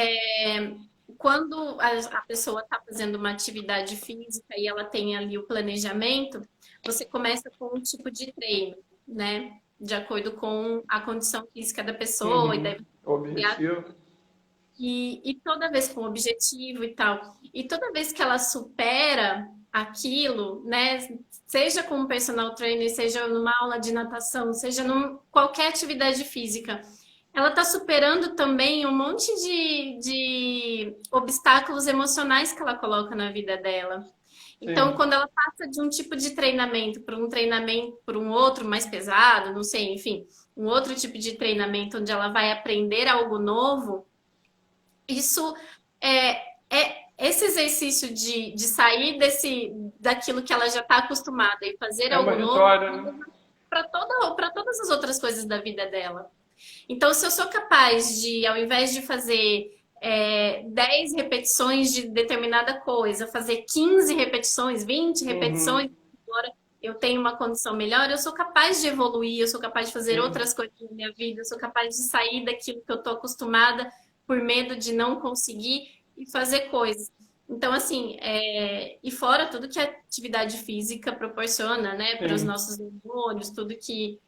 quando a pessoa está fazendo uma atividade física e ela tem ali o planejamento, você começa com um tipo de treino, né? De acordo com a condição física da pessoa, e uhum. deve Objetivo. e toda vez com objetivo e tal. E toda vez que ela supera aquilo, né? Seja com um personal trainer, seja numa aula de natação, seja qualquer atividade física, ela está superando também um monte de obstáculos emocionais que ela coloca na vida dela. Então, Sim. quando ela passa de um tipo de treinamento para um treinamento para um outro mais pesado, não sei, enfim, um outro tipo de treinamento onde ela vai aprender algo novo, isso é esse exercício de sair daquilo que ela já está acostumada e fazer É uma algo novo vitória, né? para todas as outras coisas da vida dela. Então, se eu sou capaz de, ao invés de fazer 10 repetições de determinada coisa, fazer 15 repetições, 20 repetições, Uhum. agora eu tenho uma condição melhor, eu sou capaz de evoluir, eu sou capaz de fazer Sim. outras coisas na minha vida, eu sou capaz de sair daquilo que eu estou acostumada por medo de não conseguir e fazer coisas. Então, assim, e fora tudo que a atividade física proporciona, né, para os Sim. nossos neurônios, tudo que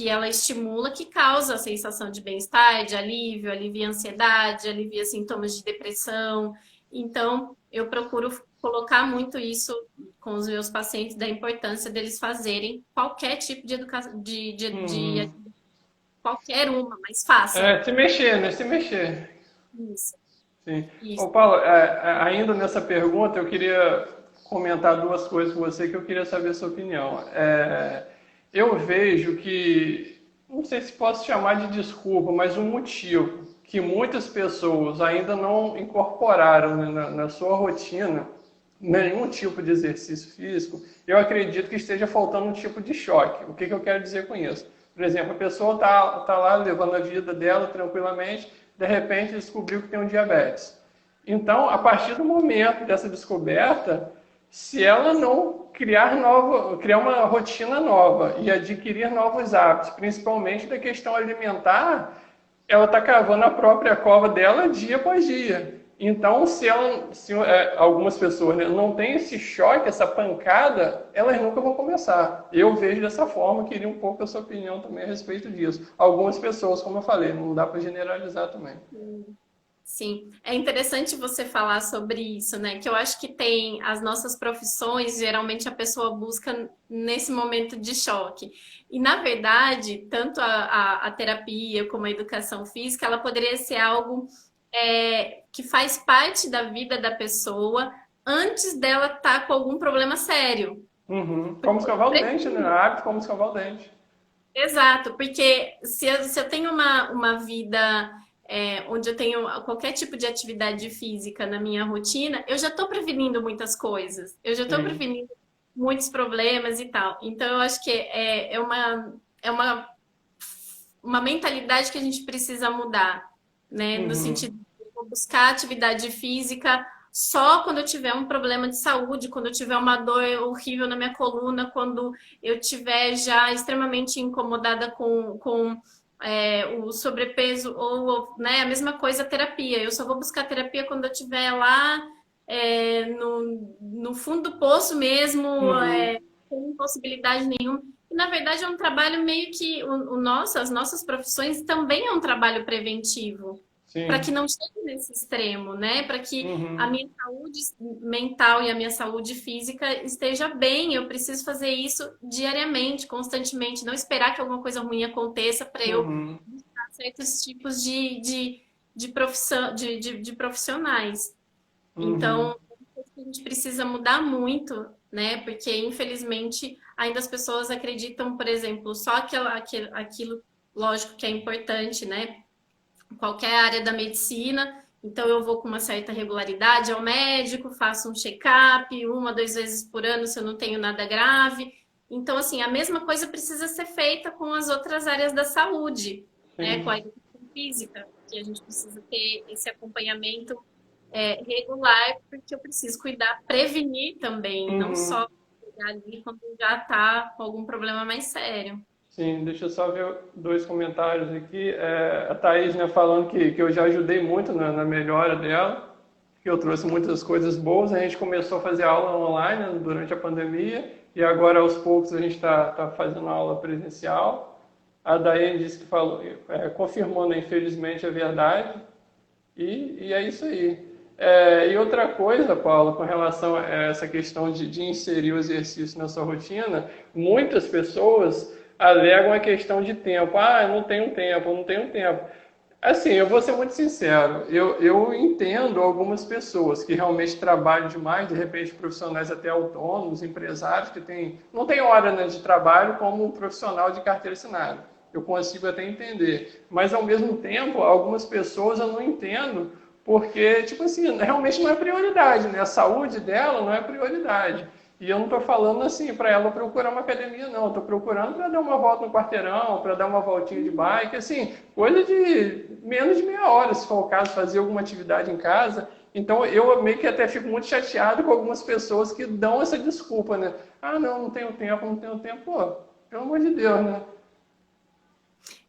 ela estimula, que causa a sensação de bem-estar, de alívio, alivia a ansiedade, alivia sintomas de depressão. Então, eu procuro colocar muito isso com os meus pacientes, da importância deles fazerem qualquer tipo de educação, Uhum. qualquer uma, mas façam. É, se mexer, né? Se mexer. Isso, Sim. Ô, isso. Paulo, ainda nessa pergunta, eu queria comentar duas coisas com você que eu queria saber a sua opinião. Eu vejo que, não sei se posso chamar de desculpa, mas um motivo que muitas pessoas ainda não incorporaram, né, na sua rotina nenhum tipo de exercício físico, eu acredito que esteja faltando um tipo de choque. O que, que eu quero dizer com isso? Por exemplo, a pessoa está lá levando a vida dela tranquilamente, de repente descobriu que tem um diabetes. Então, a partir do momento dessa descoberta, se ela não criar uma rotina nova e adquirir novos hábitos, principalmente da questão alimentar, ela está cavando a própria cova dela dia após dia. Então, se algumas pessoas, né, não têm esse choque, essa pancada, elas nunca vão começar. Eu vejo dessa forma, queria um pouco a sua opinião também a respeito disso. Algumas pessoas, como eu falei, não dá para generalizar também. Sim, é interessante você falar sobre isso, né? Que eu acho que tem as nossas profissões, geralmente a pessoa busca nesse momento de choque. E, na verdade, tanto a terapia como a educação física, ela poderia ser algo que faz parte da vida da pessoa antes dela estar com algum problema sério. Uhum. Como escovar o dente, né? Hábito como escovar o dente. Exato, porque se eu tenho uma vida onde eu tenho qualquer tipo de atividade física na minha rotina, eu já estou prevenindo muitas coisas, eu já estou Sim. prevenindo muitos problemas e tal. Então, eu acho que uma mentalidade que a gente precisa mudar, né? No sentido Uhum. de eu vou buscar atividade física só quando eu tiver um problema de saúde, quando eu tiver uma dor horrível na minha coluna, quando eu tiver já extremamente incomodada com o sobrepeso, ou né, a mesma coisa a terapia. Eu só vou buscar terapia quando eu estiver lá no fundo do poço mesmo, Uhum. sem possibilidade nenhuma. E, na verdade, é um trabalho meio que as nossas profissões também é um trabalho preventivo, para que Sim. não chegue nesse extremo, né? Para que a Uhum. minha saúde mental e a minha saúde física esteja bem. Eu preciso fazer isso diariamente, constantemente, não esperar que alguma coisa ruim aconteça para eu Uhum. buscar certos tipos de profissionais. Uhum. Então, a gente precisa mudar muito, né? Porque, infelizmente, ainda as pessoas acreditam, por exemplo, só aquilo, lógico que é importante, né? Qualquer área da medicina. Então, eu vou com uma certa regularidade ao médico, faço um check-up, uma, 2 vezes por ano, se eu não tenho nada grave. Então, assim, a mesma coisa precisa ser feita com as outras áreas da saúde, né? Com a Sim. educação física, que a gente precisa ter esse acompanhamento regular, porque eu preciso cuidar, prevenir também, não Uhum. só cuidar ali quando já está com algum problema mais sério. Sim, deixa eu só ver dois comentários aqui. A Thaís, né, falando que eu já ajudei muito na melhora dela, que eu trouxe muitas coisas boas. A gente começou a fazer aula online, né, durante a pandemia e agora aos poucos a gente está fazendo aula presencial. A Daiane disse que falou, confirmou, né, infelizmente, a verdade. E é isso aí. E outra coisa, Paula, com relação a essa questão de inserir o exercício na sua rotina, muitas pessoas alegam a questão de tempo. Ah, eu não tenho tempo, eu não tenho tempo. Assim, eu vou ser muito sincero. Eu entendo algumas pessoas que realmente trabalham demais, de repente profissionais até autônomos, empresários que não tem hora, né, de trabalho como um profissional de carteira assinada. Eu consigo até entender. Mas ao mesmo tempo, algumas pessoas eu não entendo porque, tipo assim, realmente não é prioridade, né? A saúde dela não é prioridade. E eu não estou falando assim para ela procurar uma academia, não. Estou procurando para dar uma volta no quarteirão, para dar uma voltinha de bike, assim, coisa de menos de meia hora, se for o caso, fazer alguma atividade em casa. Então eu meio que até fico muito chateado com algumas pessoas que dão essa desculpa, né? Ah, não, não tenho tempo, não tenho tempo. Pô, pelo amor de Deus, né?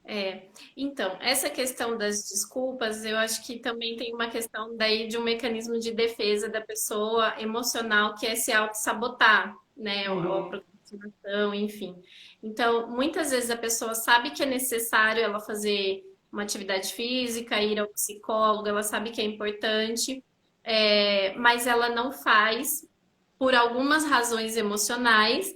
É, então, essa questão das desculpas, eu acho que também tem uma questão daí de um mecanismo de defesa da pessoa emocional que é se auto-sabotar, né? Ou a Uhum, procrastinação, enfim. Então, muitas vezes a pessoa sabe que é necessário ela fazer uma atividade física, ir ao psicólogo, ela sabe que é importante, mas ela não faz por algumas razões emocionais.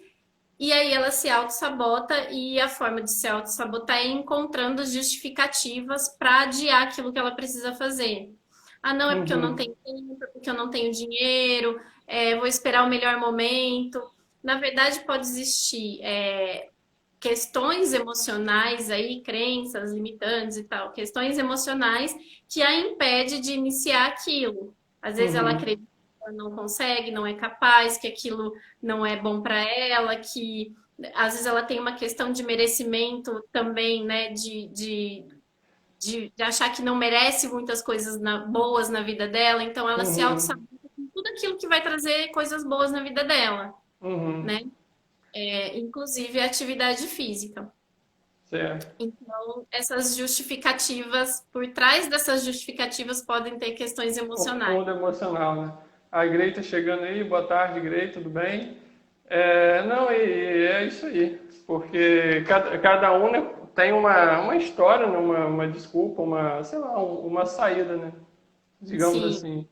E aí ela se auto-sabota e a forma de se auto-sabotar é encontrando justificativas para adiar aquilo que ela precisa fazer. Ah, não, é porque eu não uhum, tenho tempo, é porque eu não tenho dinheiro, vou esperar o melhor momento. Na verdade, pode existir questões emocionais aí, crenças limitantes e tal, questões emocionais que a impede de iniciar aquilo. Às vezes ela uhum, acredita que ela não consegue, não é capaz, que aquilo não é bom para ela, que às vezes ela tem uma questão de merecimento também, né? De achar que não merece muitas coisas boas na vida dela, então ela se uhum, auto-sabota com tudo aquilo que vai trazer coisas boas na vida dela, uhum, né? Inclusive a atividade física. certo. Então, essas justificativas, por trás dessas justificativas podem ter questões O emocionais. fundo emocional, né? A Greita chegando aí, boa tarde, Greita, tudo bem? Não, e é isso aí, porque cada um, né, tem uma história, né, uma desculpa, sei lá, uma saída, né? Digamos Sim, assim.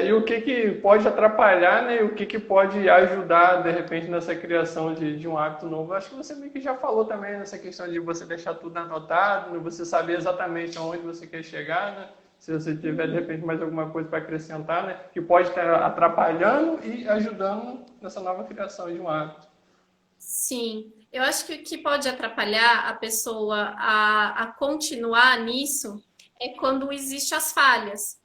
E o que que pode atrapalhar, né? E o que que pode ajudar, de repente, nessa criação de um hábito novo? Acho que você meio que já falou também nessa questão de você deixar tudo anotado, né? Você saber exatamente aonde você quer chegar, né? Se você tiver, de repente, mais alguma coisa para acrescentar, né? Que pode estar atrapalhando e ajudando nessa nova criação de um hábito. sim. Eu acho que o que pode atrapalhar a pessoa a continuar nisso é quando existem as falhas.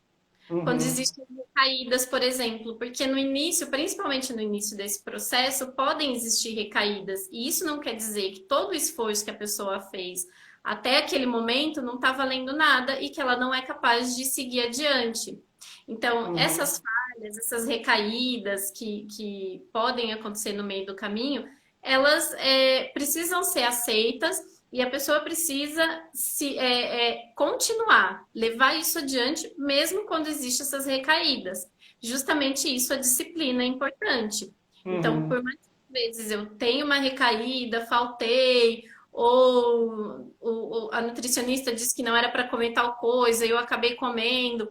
Quando Uhum, existem recaídas, por exemplo, porque no início, principalmente no início desse processo, podem existir recaídas. E isso não quer dizer que todo o esforço que a pessoa fez até aquele momento não está valendo nada e que ela não é capaz de seguir adiante. Então, uhum, essas falhas, essas recaídas que podem acontecer no meio do caminho, elas precisam ser aceitas e a pessoa precisa continuar, levar isso adiante, mesmo quando existem essas recaídas. Justamente isso, a disciplina é importante. Então, uhum. por mais vezes eu tenho uma recaída, faltei, ou a nutricionista disse que não era para comer tal coisa, e eu acabei comendo.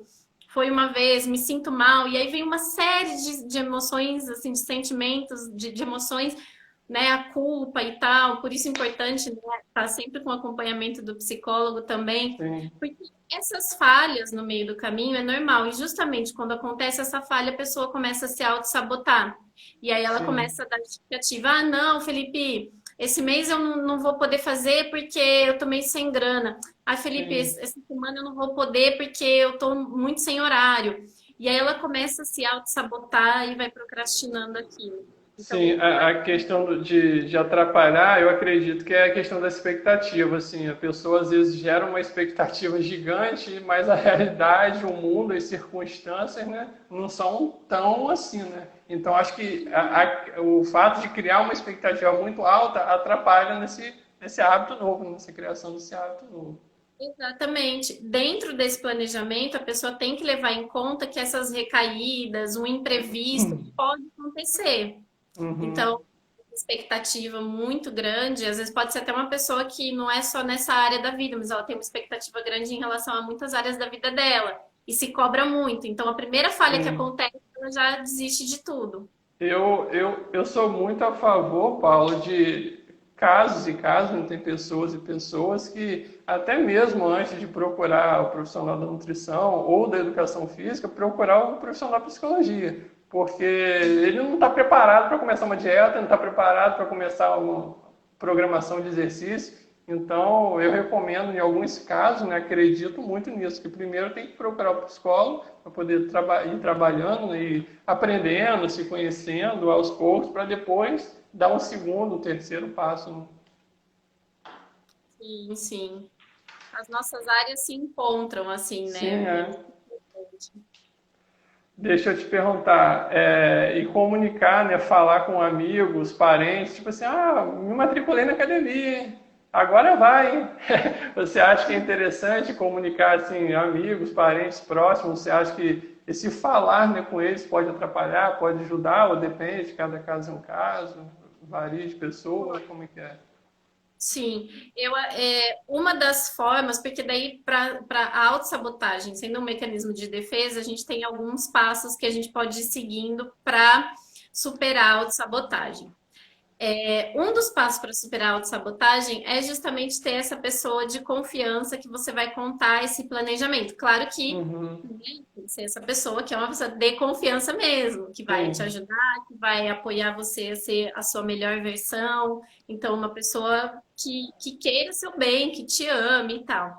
Foi uma vez, me sinto mal, e aí vem uma série de emoções, assim, de sentimentos, de emoções, né, a culpa e tal, por isso é importante, né, estar sempre com acompanhamento do psicólogo também, Sim, porque essas falhas no meio do caminho é normal, e justamente quando acontece essa falha, a pessoa começa a se auto-sabotar, e aí ela sim, começa a dar justificativa, ah, não, Felipe, esse mês eu não vou poder fazer porque eu tô meio sem grana, ah, Felipe, sim. essa semana eu não vou poder porque eu tô muito sem horário, e aí ela começa a se auto-sabotar e vai procrastinando aquilo. Sim, Então, a questão de atrapalhar, eu acredito que é a questão da expectativa, assim, a pessoa às vezes gera uma expectativa gigante, mas a realidade, o mundo, as circunstâncias, né, não são tão assim, né? Então acho que o fato de criar uma expectativa muito alta atrapalha nesse hábito novo, nessa criação desse hábito novo. exatamente. Dentro desse planejamento, a pessoa tem que levar em conta que essas recaídas, um imprevisto, pode acontecer. Uhum. Então, expectativa muito grande, às vezes pode ser até uma pessoa que não é só nessa área da vida, mas ela tem uma expectativa grande em relação a muitas áreas da vida dela e se cobra muito. Então, a primeira falha que Sim. acontece, ela já desiste de tudo. Eu sou muito a favor, Paulo, de casos e casos, né? Tem pessoas e pessoas que até mesmo antes de procurar o profissional da nutrição ou da educação física, procurar o profissional da psicologia, porque ele não está preparado para começar uma dieta, não está preparado para começar uma programação de exercício. Então, eu recomendo, em alguns casos, né, acredito muito nisso, que primeiro tem que procurar o psicólogo para poder ir trabalhando, né, e aprendendo, se conhecendo aos poucos, para depois dar um segundo, um terceiro passo. Né? Sim, sim. As nossas áreas se encontram, assim, Sim, né? É é. muito importante. Deixa eu te perguntar, e comunicar, né, falar com amigos, parentes, tipo assim, me matriculei na academia, hein? Agora vai, hein? Você acha que é interessante comunicar, assim, amigos, parentes próximos? Você acha que esse falar, né, com eles pode atrapalhar, pode ajudar, ou depende, cada caso é um caso, varia de pessoa, como é que é? Sim, uma das formas, porque daí para a autossabotagem, sendo um mecanismo de defesa, a gente tem alguns passos que a gente pode ir seguindo para superar a autossabotagem. Um dos passos para superar a autossabotagem é justamente ter essa pessoa de confiança que você vai contar esse planejamento. Claro que Uhum, né, tem que ser essa pessoa que é uma pessoa de confiança mesmo, que vai te sim, ajudar, que vai apoiar você a ser a sua melhor versão. Então, uma pessoa que queira seu bem, que te ame e tal.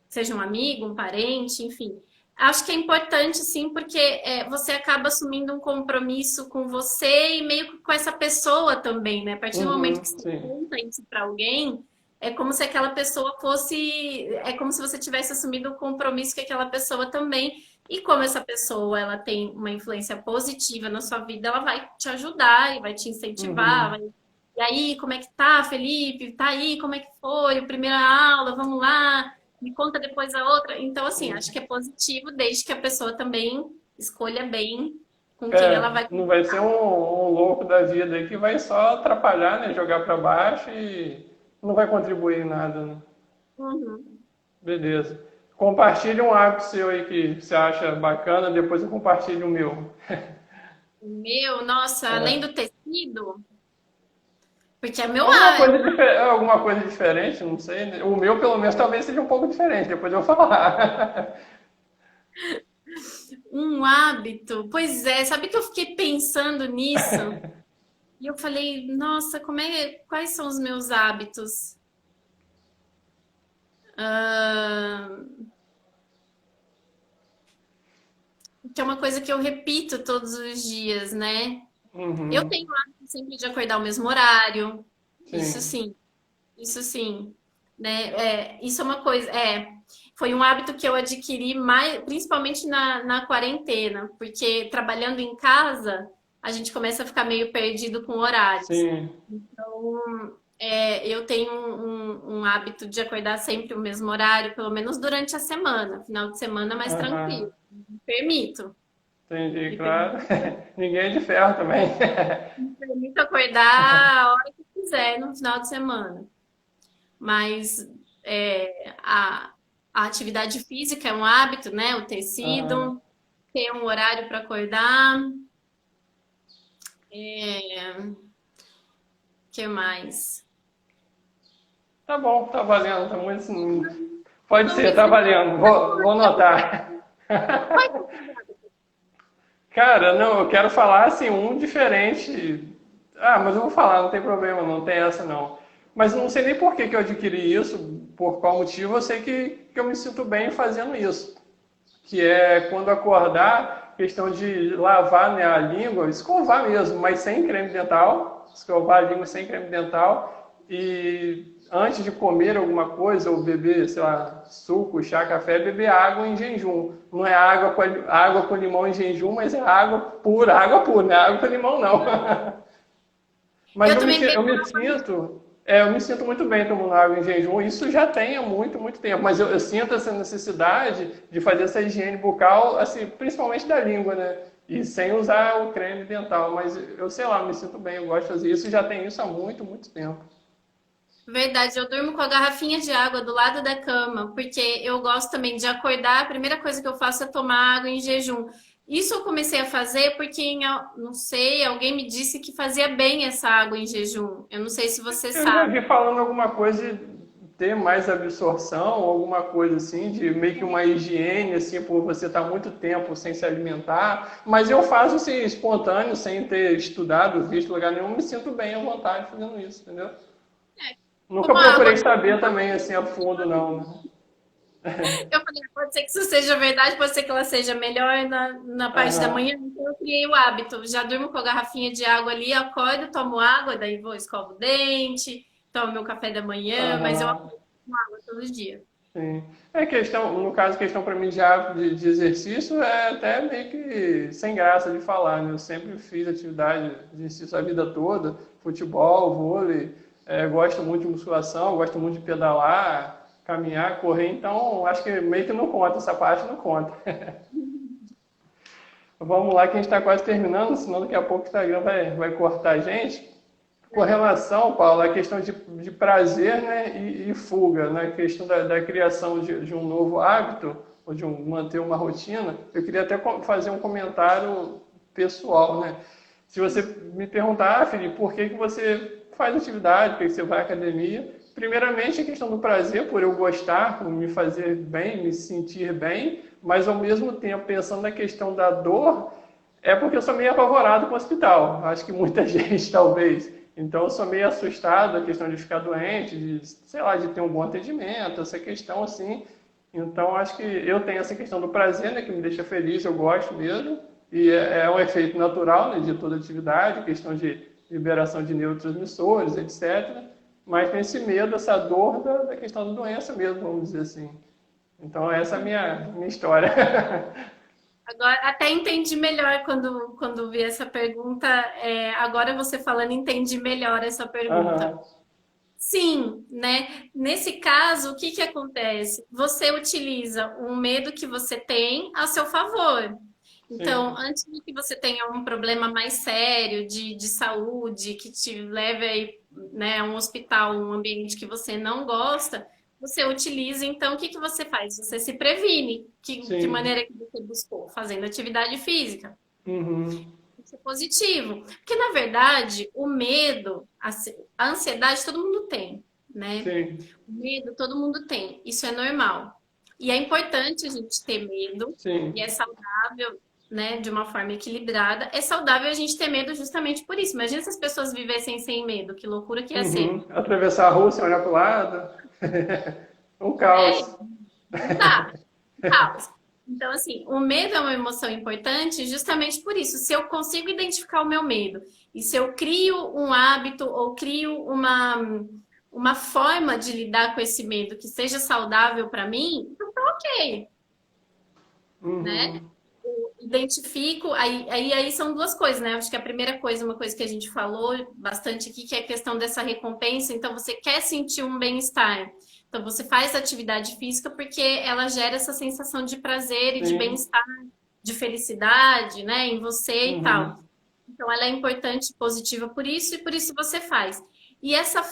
Seja um amigo, um parente, enfim. Acho que é importante, sim, porque você acaba assumindo um compromisso com você e meio que com essa pessoa também, né? A partir do momento que uhum, você sim, conta isso para alguém, é como se aquela pessoa fosse. É como se você tivesse assumido um compromisso com aquela pessoa também. E como essa pessoa ela tem uma influência positiva na sua vida, ela vai te ajudar e vai te incentivar. uhum. E aí, como é que tá, Felipe? Tá aí? Como é que foi? A primeira aula? Vamos lá? Me conta depois a outra. Então, assim, acho que é positivo desde que a pessoa também escolha bem com quem ela vai Não vai ser um louco da vida aí que vai só atrapalhar, né? Jogar para baixo e não vai contribuir em nada, né? Uhum. Beleza. Compartilhe um hábito seu aí que você acha bacana, depois eu compartilho o meu. Meu, nossa, além do tecido, porque é meu Alguma coisa, alguma coisa diferente, não sei, né? O meu, pelo menos, talvez seja um pouco diferente, depois eu vou falar. um hábito. Pois é, sabe que eu fiquei pensando nisso? E eu falei, nossa, quais são os meus hábitos? Ah, que é uma coisa que eu repito todos os dias, né? Eu Uhum, tenho o hábito sempre de acordar ao mesmo horário. Isso sim. sim, isso sim. Né? Isso é uma coisa. Foi um hábito que eu adquiri mais, principalmente na quarentena, porque trabalhando em casa, a gente começa a ficar meio perdido com horários. Sim. Então, eu tenho um hábito de acordar sempre o mesmo horário, pelo menos durante a semana. Final de semana mais Aham. tranquilo. Me permito. Entendi, Me claro. permito, Ninguém é de ferro também. me permito acordar a hora que quiser no final de semana. Mas a atividade física é um hábito, né? O Aham. tecido, ter um horário para acordar. É, que mais? Tá bom, tá valendo, tá muito. Pode Não ser, me tá fugiu valendo. da Vou coisa. anotar. Quais são os hábitos? Cara, não, eu quero falar assim, um diferente. Mas eu vou falar, não tem problema, não tem essa não. Mas não sei nem por que que eu adquiri isso, por qual motivo, eu sei que eu me sinto bem fazendo isso. Que é quando acordar, questão de lavar, né, a língua, escovar mesmo, mas sem creme dental, escovar a língua sem creme dental e antes de comer alguma coisa ou beber, sei lá, suco, chá, café, beber água em jejum. Não é água com limão em jejum, mas é água pura, não é água com limão não. Mas Eu também eu bebo me água. sinto, eu me sinto muito bem tomando água em jejum. Isso já tem há muito, muito tempo. Mas eu sinto essa necessidade de fazer essa higiene bucal, assim, principalmente da língua, né? E sem usar o creme dental. Mas eu sei lá, me sinto bem, eu gosto de fazer isso. Já tem isso há muito, muito tempo. Verdade, eu durmo com a garrafinha de água do lado da cama, porque eu gosto também de acordar. A primeira coisa que eu faço é tomar água em jejum. Isso eu comecei a fazer porque, não sei, alguém me disse que fazia bem essa água em jejum. Eu não sei se você Eu já sabe. vi falando alguma coisa de ter mais absorção, alguma coisa assim, de meio que uma higiene, assim, por você estar muito tempo sem se alimentar. Mas eu faço assim, espontâneo, sem ter estudado, visto lugar nenhum, me sinto bem à vontade fazendo isso, entendeu? Nunca Como a água. procurei saber também, assim, a fundo, não, né? Eu falei, pode ser que isso seja verdade, pode ser que ela seja melhor na parte da Aham, manhã. Então eu criei o hábito. Já durmo com a garrafinha de água ali, acordo, tomo água, daí vou, escovo o dente, tomo meu café da manhã, mas eu aham. acordo com água todos os dias. Sim. É questão, no caso, questão para mim de hábito de exercício é até meio que sem graça de falar, né? Eu sempre fiz atividade de exercício a vida toda, futebol, vôlei, gosto muito de musculação, gosto muito de pedalar, caminhar, correr, então acho que meio que não conta, essa parte não conta. Vamos lá que a gente está quase terminando, senão daqui a pouco o Instagram vai cortar a gente. Com relação, Paulo, à questão de prazer, né, e fuga, né, a questão da criação de um novo hábito, ou de manter uma rotina, eu queria até fazer um comentário pessoal, né? Se você me perguntar, Felipe, por que você faz atividade, por que você vai à academia? Primeiramente, a questão do prazer, por eu gostar, por me fazer bem, me sentir bem, mas ao mesmo tempo, pensando na questão da dor, é porque eu sou meio apavorado com o hospital. Acho que muita gente, talvez. Então, eu sou meio assustado da questão de ficar doente, de, sei lá, de ter um bom atendimento, essa questão assim. Então, acho que eu tenho essa questão do prazer, né, que me deixa feliz, eu gosto mesmo. E é um efeito natural, né, de toda atividade, questão de liberação de neurotransmissores, etc. Mas tem esse medo, essa dor da questão da doença mesmo, vamos dizer assim. Então, essa é a minha história. Agora, até entendi melhor quando vi essa pergunta. Agora você falando, entendi melhor essa pergunta. Aham, Sim, né? Nesse caso, o que que acontece? Você utiliza um medo que você tem a seu favor. Então, sim. antes de que você tenha um problema mais sério de saúde, que te leve aí, né, a um hospital, um ambiente que você não gosta, você utiliza, então, o que que você faz? Você se previne. Que Sim. maneira que você buscou? Fazendo atividade física. Uhum. Isso é positivo. Porque, na verdade, o medo, a ansiedade, todo mundo tem, né? Sim, O medo, todo mundo tem. Isso é normal. E é importante a gente ter medo, e é sim, saudável, né? De uma forma equilibrada. É saudável a gente ter medo justamente por isso. Imagina se as pessoas vivessem sem medo, que loucura que ia ser. uhum. Atravessar a rua sem olhar para o lado. Um É, caos. não dá. Caos. Então, assim, o medo é uma emoção importante justamente por isso. Se eu consigo identificar o meu medo e se eu crio um hábito ou crio uma forma de lidar com esse medo que seja saudável para mim, então tá ok, né? Uhum. Identifico, aí são duas coisas, né? Acho que a primeira coisa, uma coisa que a gente falou bastante aqui, que é a questão dessa recompensa. Então, você quer sentir um bem-estar. Então, você faz atividade física porque ela gera essa sensação de prazer e de Sim. bem-estar, de felicidade, né, em você e tal. Uhum. Então, ela é importante e positiva por isso, e por isso você faz. E essa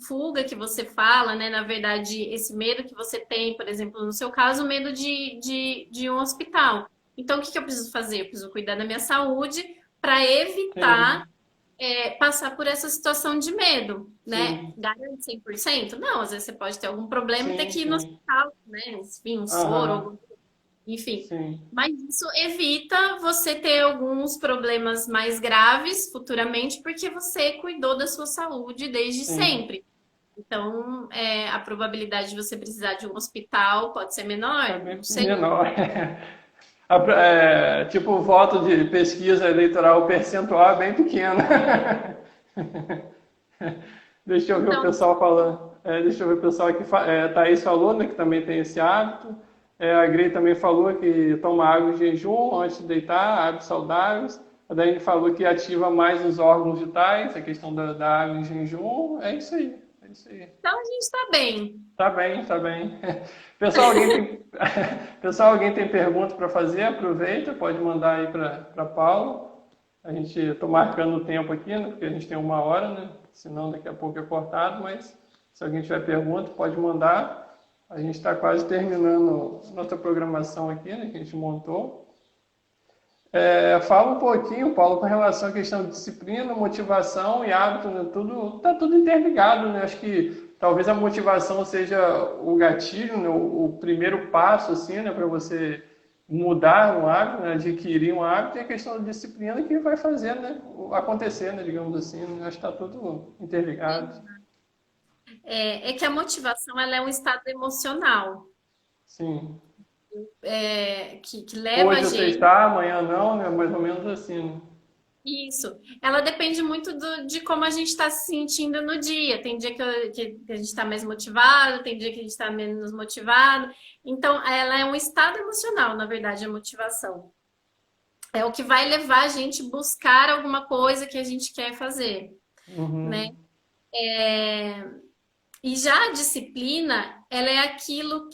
fuga que você fala, né, na verdade, esse medo que você tem, por exemplo, no seu caso, o medo de um hospital. Então, o que que eu preciso fazer? Eu preciso cuidar da minha saúde para evitar Sim. passar por essa situação de medo, né? Sim. Garante 100%? Não, às vezes você pode ter algum problema e ter Sim, que ir no sim. hospital, né? Enfim, um soro, Aham. enfim. Sim. Mas isso evita você ter alguns problemas mais graves futuramente, porque você cuidou da sua saúde desde Sim. sempre. Então, a probabilidade de você precisar de um hospital pode ser É menor? Não bem sei. menor. Tipo, o voto de pesquisa eleitoral percentual é bem pequeno. Deixa eu ver o Então, pessoal falando. Deixa eu ver o pessoal aqui. Thaís falou, né, que também tem esse hábito. A Grey também falou que toma água em jejum antes de deitar, hábitos saudáveis. A Daiane falou que ativa mais os órgãos vitais, a questão da água em jejum. É isso aí. É isso aí. então a gente está bem. Tá bem, tá bem. Pessoal, Pessoal, alguém tem pergunta para fazer? Aproveita, pode mandar aí para Paulo. A gente estou marcando o tempo aqui, né? Porque a gente tem 1 hora, né? Senão daqui a pouco é cortado, mas se alguém tiver pergunta, pode mandar. A gente está quase terminando nossa programação aqui, né? Que a gente montou. Fala um pouquinho, Paulo, com relação à questão de disciplina, motivação e hábito, né? Tudo, tá tudo interligado, né? Acho que talvez a motivação seja o gatilho, né? O primeiro passo, assim, né? Para você mudar um hábito, né? Adquirir um hábito, e a questão da disciplina que vai fazer, né? Acontecer, né? Digamos assim, né? Acho que está tudo interligado. É que a motivação ela é um estado emocional Sim. que leva a Hoje você gente. está, amanhã não, né? Mais ou menos assim, né? Isso. Ela depende muito de como a gente está se sentindo no dia. Tem dia que a gente está mais motivado, tem dia que a gente está menos motivado. Então, ela é um estado emocional, na verdade, a motivação. É o que vai levar a gente buscar alguma coisa que a gente quer fazer, né? Uhum. E já a disciplina, ela é aquilo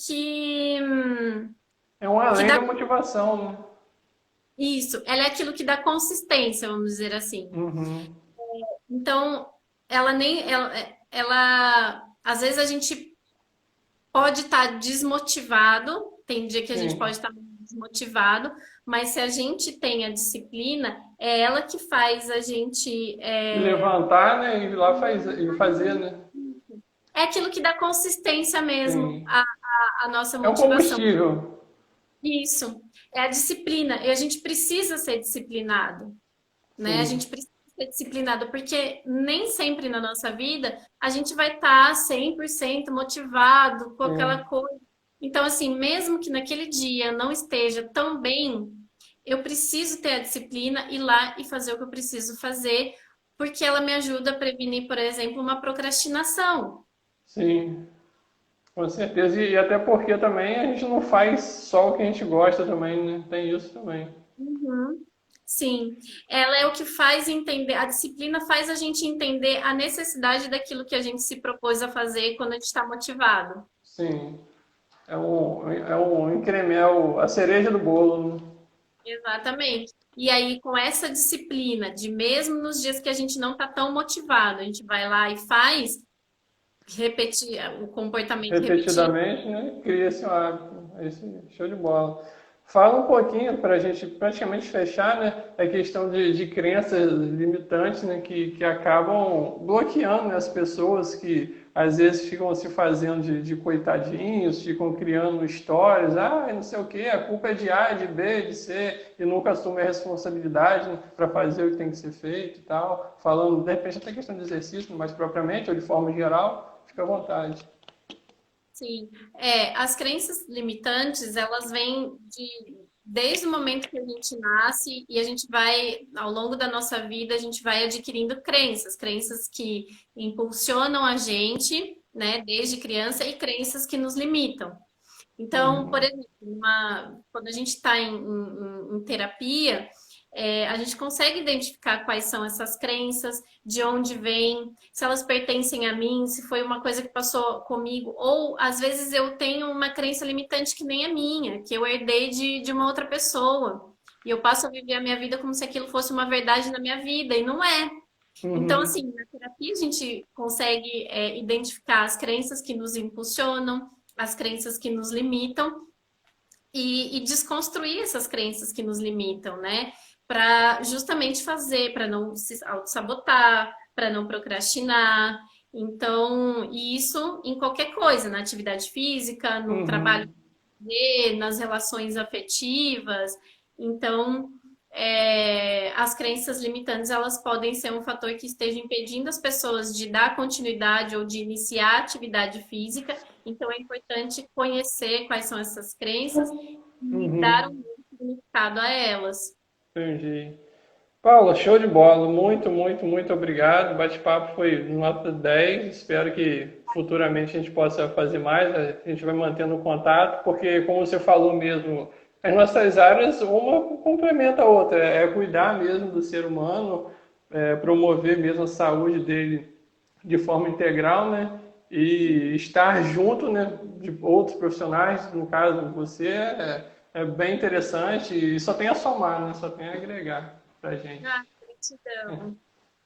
É um que além dá da motivação, né? isso, ela é aquilo que dá consistência, vamos dizer assim. Uhum. Então, ela nem às vezes a gente pode estar desmotivado, tem dia que a gente pode Sim. estar desmotivado, mas se a gente tem a disciplina, é ela que faz a gente E levantar, né? E ir lá e fazer, né? é aquilo que dá consistência mesmo Sim. à nossa É um motivação. combustível. Isso, é a disciplina, e a gente precisa ser disciplinado, né? A Sim. gente precisa ser disciplinado, porque nem sempre na nossa vida a gente vai estar 100% motivado com aquela Sim. coisa. Então, assim, mesmo que naquele dia não esteja tão bem, eu preciso ter a disciplina, ir lá e fazer o que eu preciso fazer, porque ela me ajuda a prevenir, por exemplo, uma procrastinação. Sim. Com certeza. E até porque também a gente não faz só o que a gente gosta também, né? Tem isso também. Uhum. Sim, ela é o que faz entender, a disciplina faz a gente entender a necessidade daquilo que a gente se propôs a fazer quando a gente está motivado. Sim. É um incremento, a cereja do bolo, né? Exatamente. E aí, com essa disciplina, de mesmo nos dias que a gente não está tão motivado, a gente vai lá e faz, repetir o comportamento repetido. Repetidamente, né? Cria esse hábito. Esse show de bola. Fala um pouquinho para a gente praticamente fechar, né? A questão de crenças limitantes, né? Que acabam bloqueando, né, as pessoas que às vezes ficam se fazendo de coitadinhos, ficam criando histórias, não sei o quê, a culpa é de A, de B, de C, e nunca assumem a responsabilidade, né, para fazer o que tem que ser feito e tal. Falando, de repente, até questão de exercício, mais propriamente, ou de forma geral, fica à vontade. Sim, as crenças limitantes, elas vêm desde o momento que a gente nasce e a gente vai, ao longo da nossa vida, a gente vai adquirindo crenças que impulsionam a gente, né, desde criança e crenças que nos limitam. Então, por Uhum. exemplo, quando a gente está em terapia, a gente consegue identificar quais são essas crenças, de onde vêm, se elas pertencem a mim, se foi uma coisa que passou comigo, ou às vezes eu tenho uma crença limitante que nem a minha, que eu herdei de uma outra pessoa. E eu passo a viver a minha vida como se aquilo fosse uma verdade na minha vida, e não é. Então, Uhum. assim, na terapia a gente consegue identificar as crenças que nos impulsionam, as crenças que nos limitam e desconstruir essas crenças que nos limitam, né? Para justamente fazer, para não se auto-sabotar, para não procrastinar. Então, e isso em qualquer coisa, na atividade física, no trabalho, Uhum. nas relações afetivas. Então, as crenças limitantes elas podem ser um fator que esteja impedindo as pessoas de dar continuidade ou de iniciar atividade física. Então é importante conhecer quais são essas crenças e dar Uhum. um significado a elas. Entendi. Paula, show de bola. Muito, muito, muito obrigado. O bate-papo foi nota 10. Espero que futuramente a gente possa fazer mais. A gente vai mantendo contato, porque, como você falou mesmo, as nossas áreas, uma complementa a outra. É cuidar mesmo do ser humano, promover mesmo a saúde dele de forma integral, né? E estar junto, né, de outros profissionais, no caso você, é bem interessante e só tem a somar, né? Só tem a agregar pra gente. Ah, gratidão.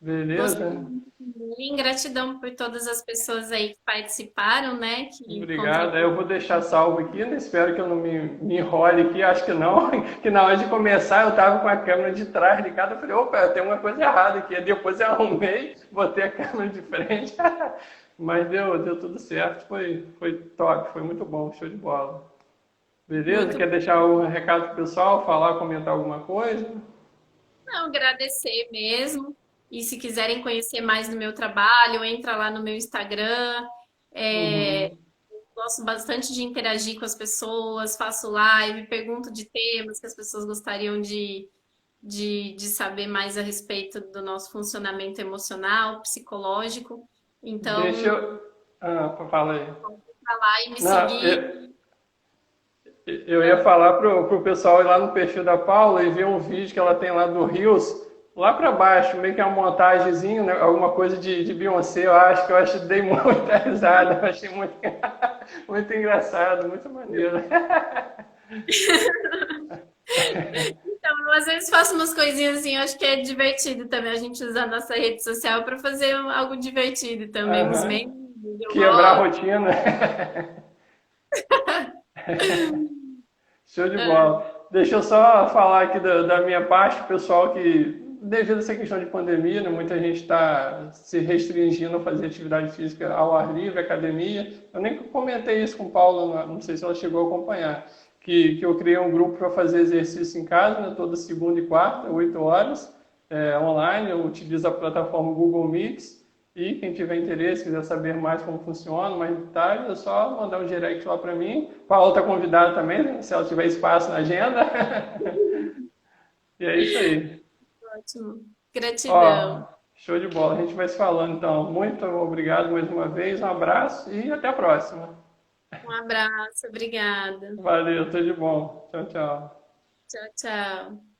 Beleza? Gostei muito também. Gratidão por todas as pessoas aí que participaram, né? Que Obrigado. Eu contribuíram. vou deixar salvo aqui, né? Espero que eu não me enrole aqui. Acho que não. Que na hora de começar eu tava com a câmera de trás ligada. Eu falei, opa, tem uma coisa errada aqui. Aí depois eu arrumei, botei a câmera de frente. Mas deu tudo certo. Foi top, foi muito bom, show de bola. Beleza? Muito Quer deixar um recado pro pessoal, falar, comentar alguma coisa? Não, agradecer mesmo. E se quiserem conhecer mais do meu trabalho, entra lá no meu Instagram. É, Uhum. gosto bastante de interagir com as pessoas, faço live, pergunto de temas que as pessoas gostariam de saber mais a respeito do nosso funcionamento emocional, psicológico. Deixa Então, eu. Ah, fala aí. vai lá e me Não, seguir. eu ia falar pro pessoal ir lá no perfil da Paula e ver um vídeo que ela tem lá do Rios, lá para baixo, meio que é uma montagenzinha, né, alguma coisa de Beyoncé, eu acho que dei muita risada, eu achei muito, muito engraçado, muito maneiro. Então, eu às vezes faço umas coisinhas assim, eu acho que é divertido também a gente usar a nossa rede social para fazer algo divertido também, uns Aham. memes, eu Quebrar a gosto. rotina. Show de Ah, bola. Deixa eu só falar aqui da minha parte, pessoal, que devido a essa questão de pandemia, né, muita gente está se restringindo a fazer atividade física ao ar livre, academia. Eu nem comentei isso com o Paulo, não sei se ela chegou a acompanhar, que eu criei um grupo para fazer exercício em casa, né, toda segunda e quarta, 8 horas, online. Eu utilizo a plataforma Google Meet. E quem tiver interesse, quiser saber mais como funciona, mais detalhes, é só mandar um direct lá para mim. Paula está convidada também, né? Se ela tiver espaço na agenda. E é isso aí. ótimo. Ó, Gratidão. show de bola. A gente vai se falando então. Muito obrigado mais uma vez, um abraço e até a próxima. Um abraço, obrigada. Valeu, tudo de bom. Tchau, tchau. Tchau, tchau.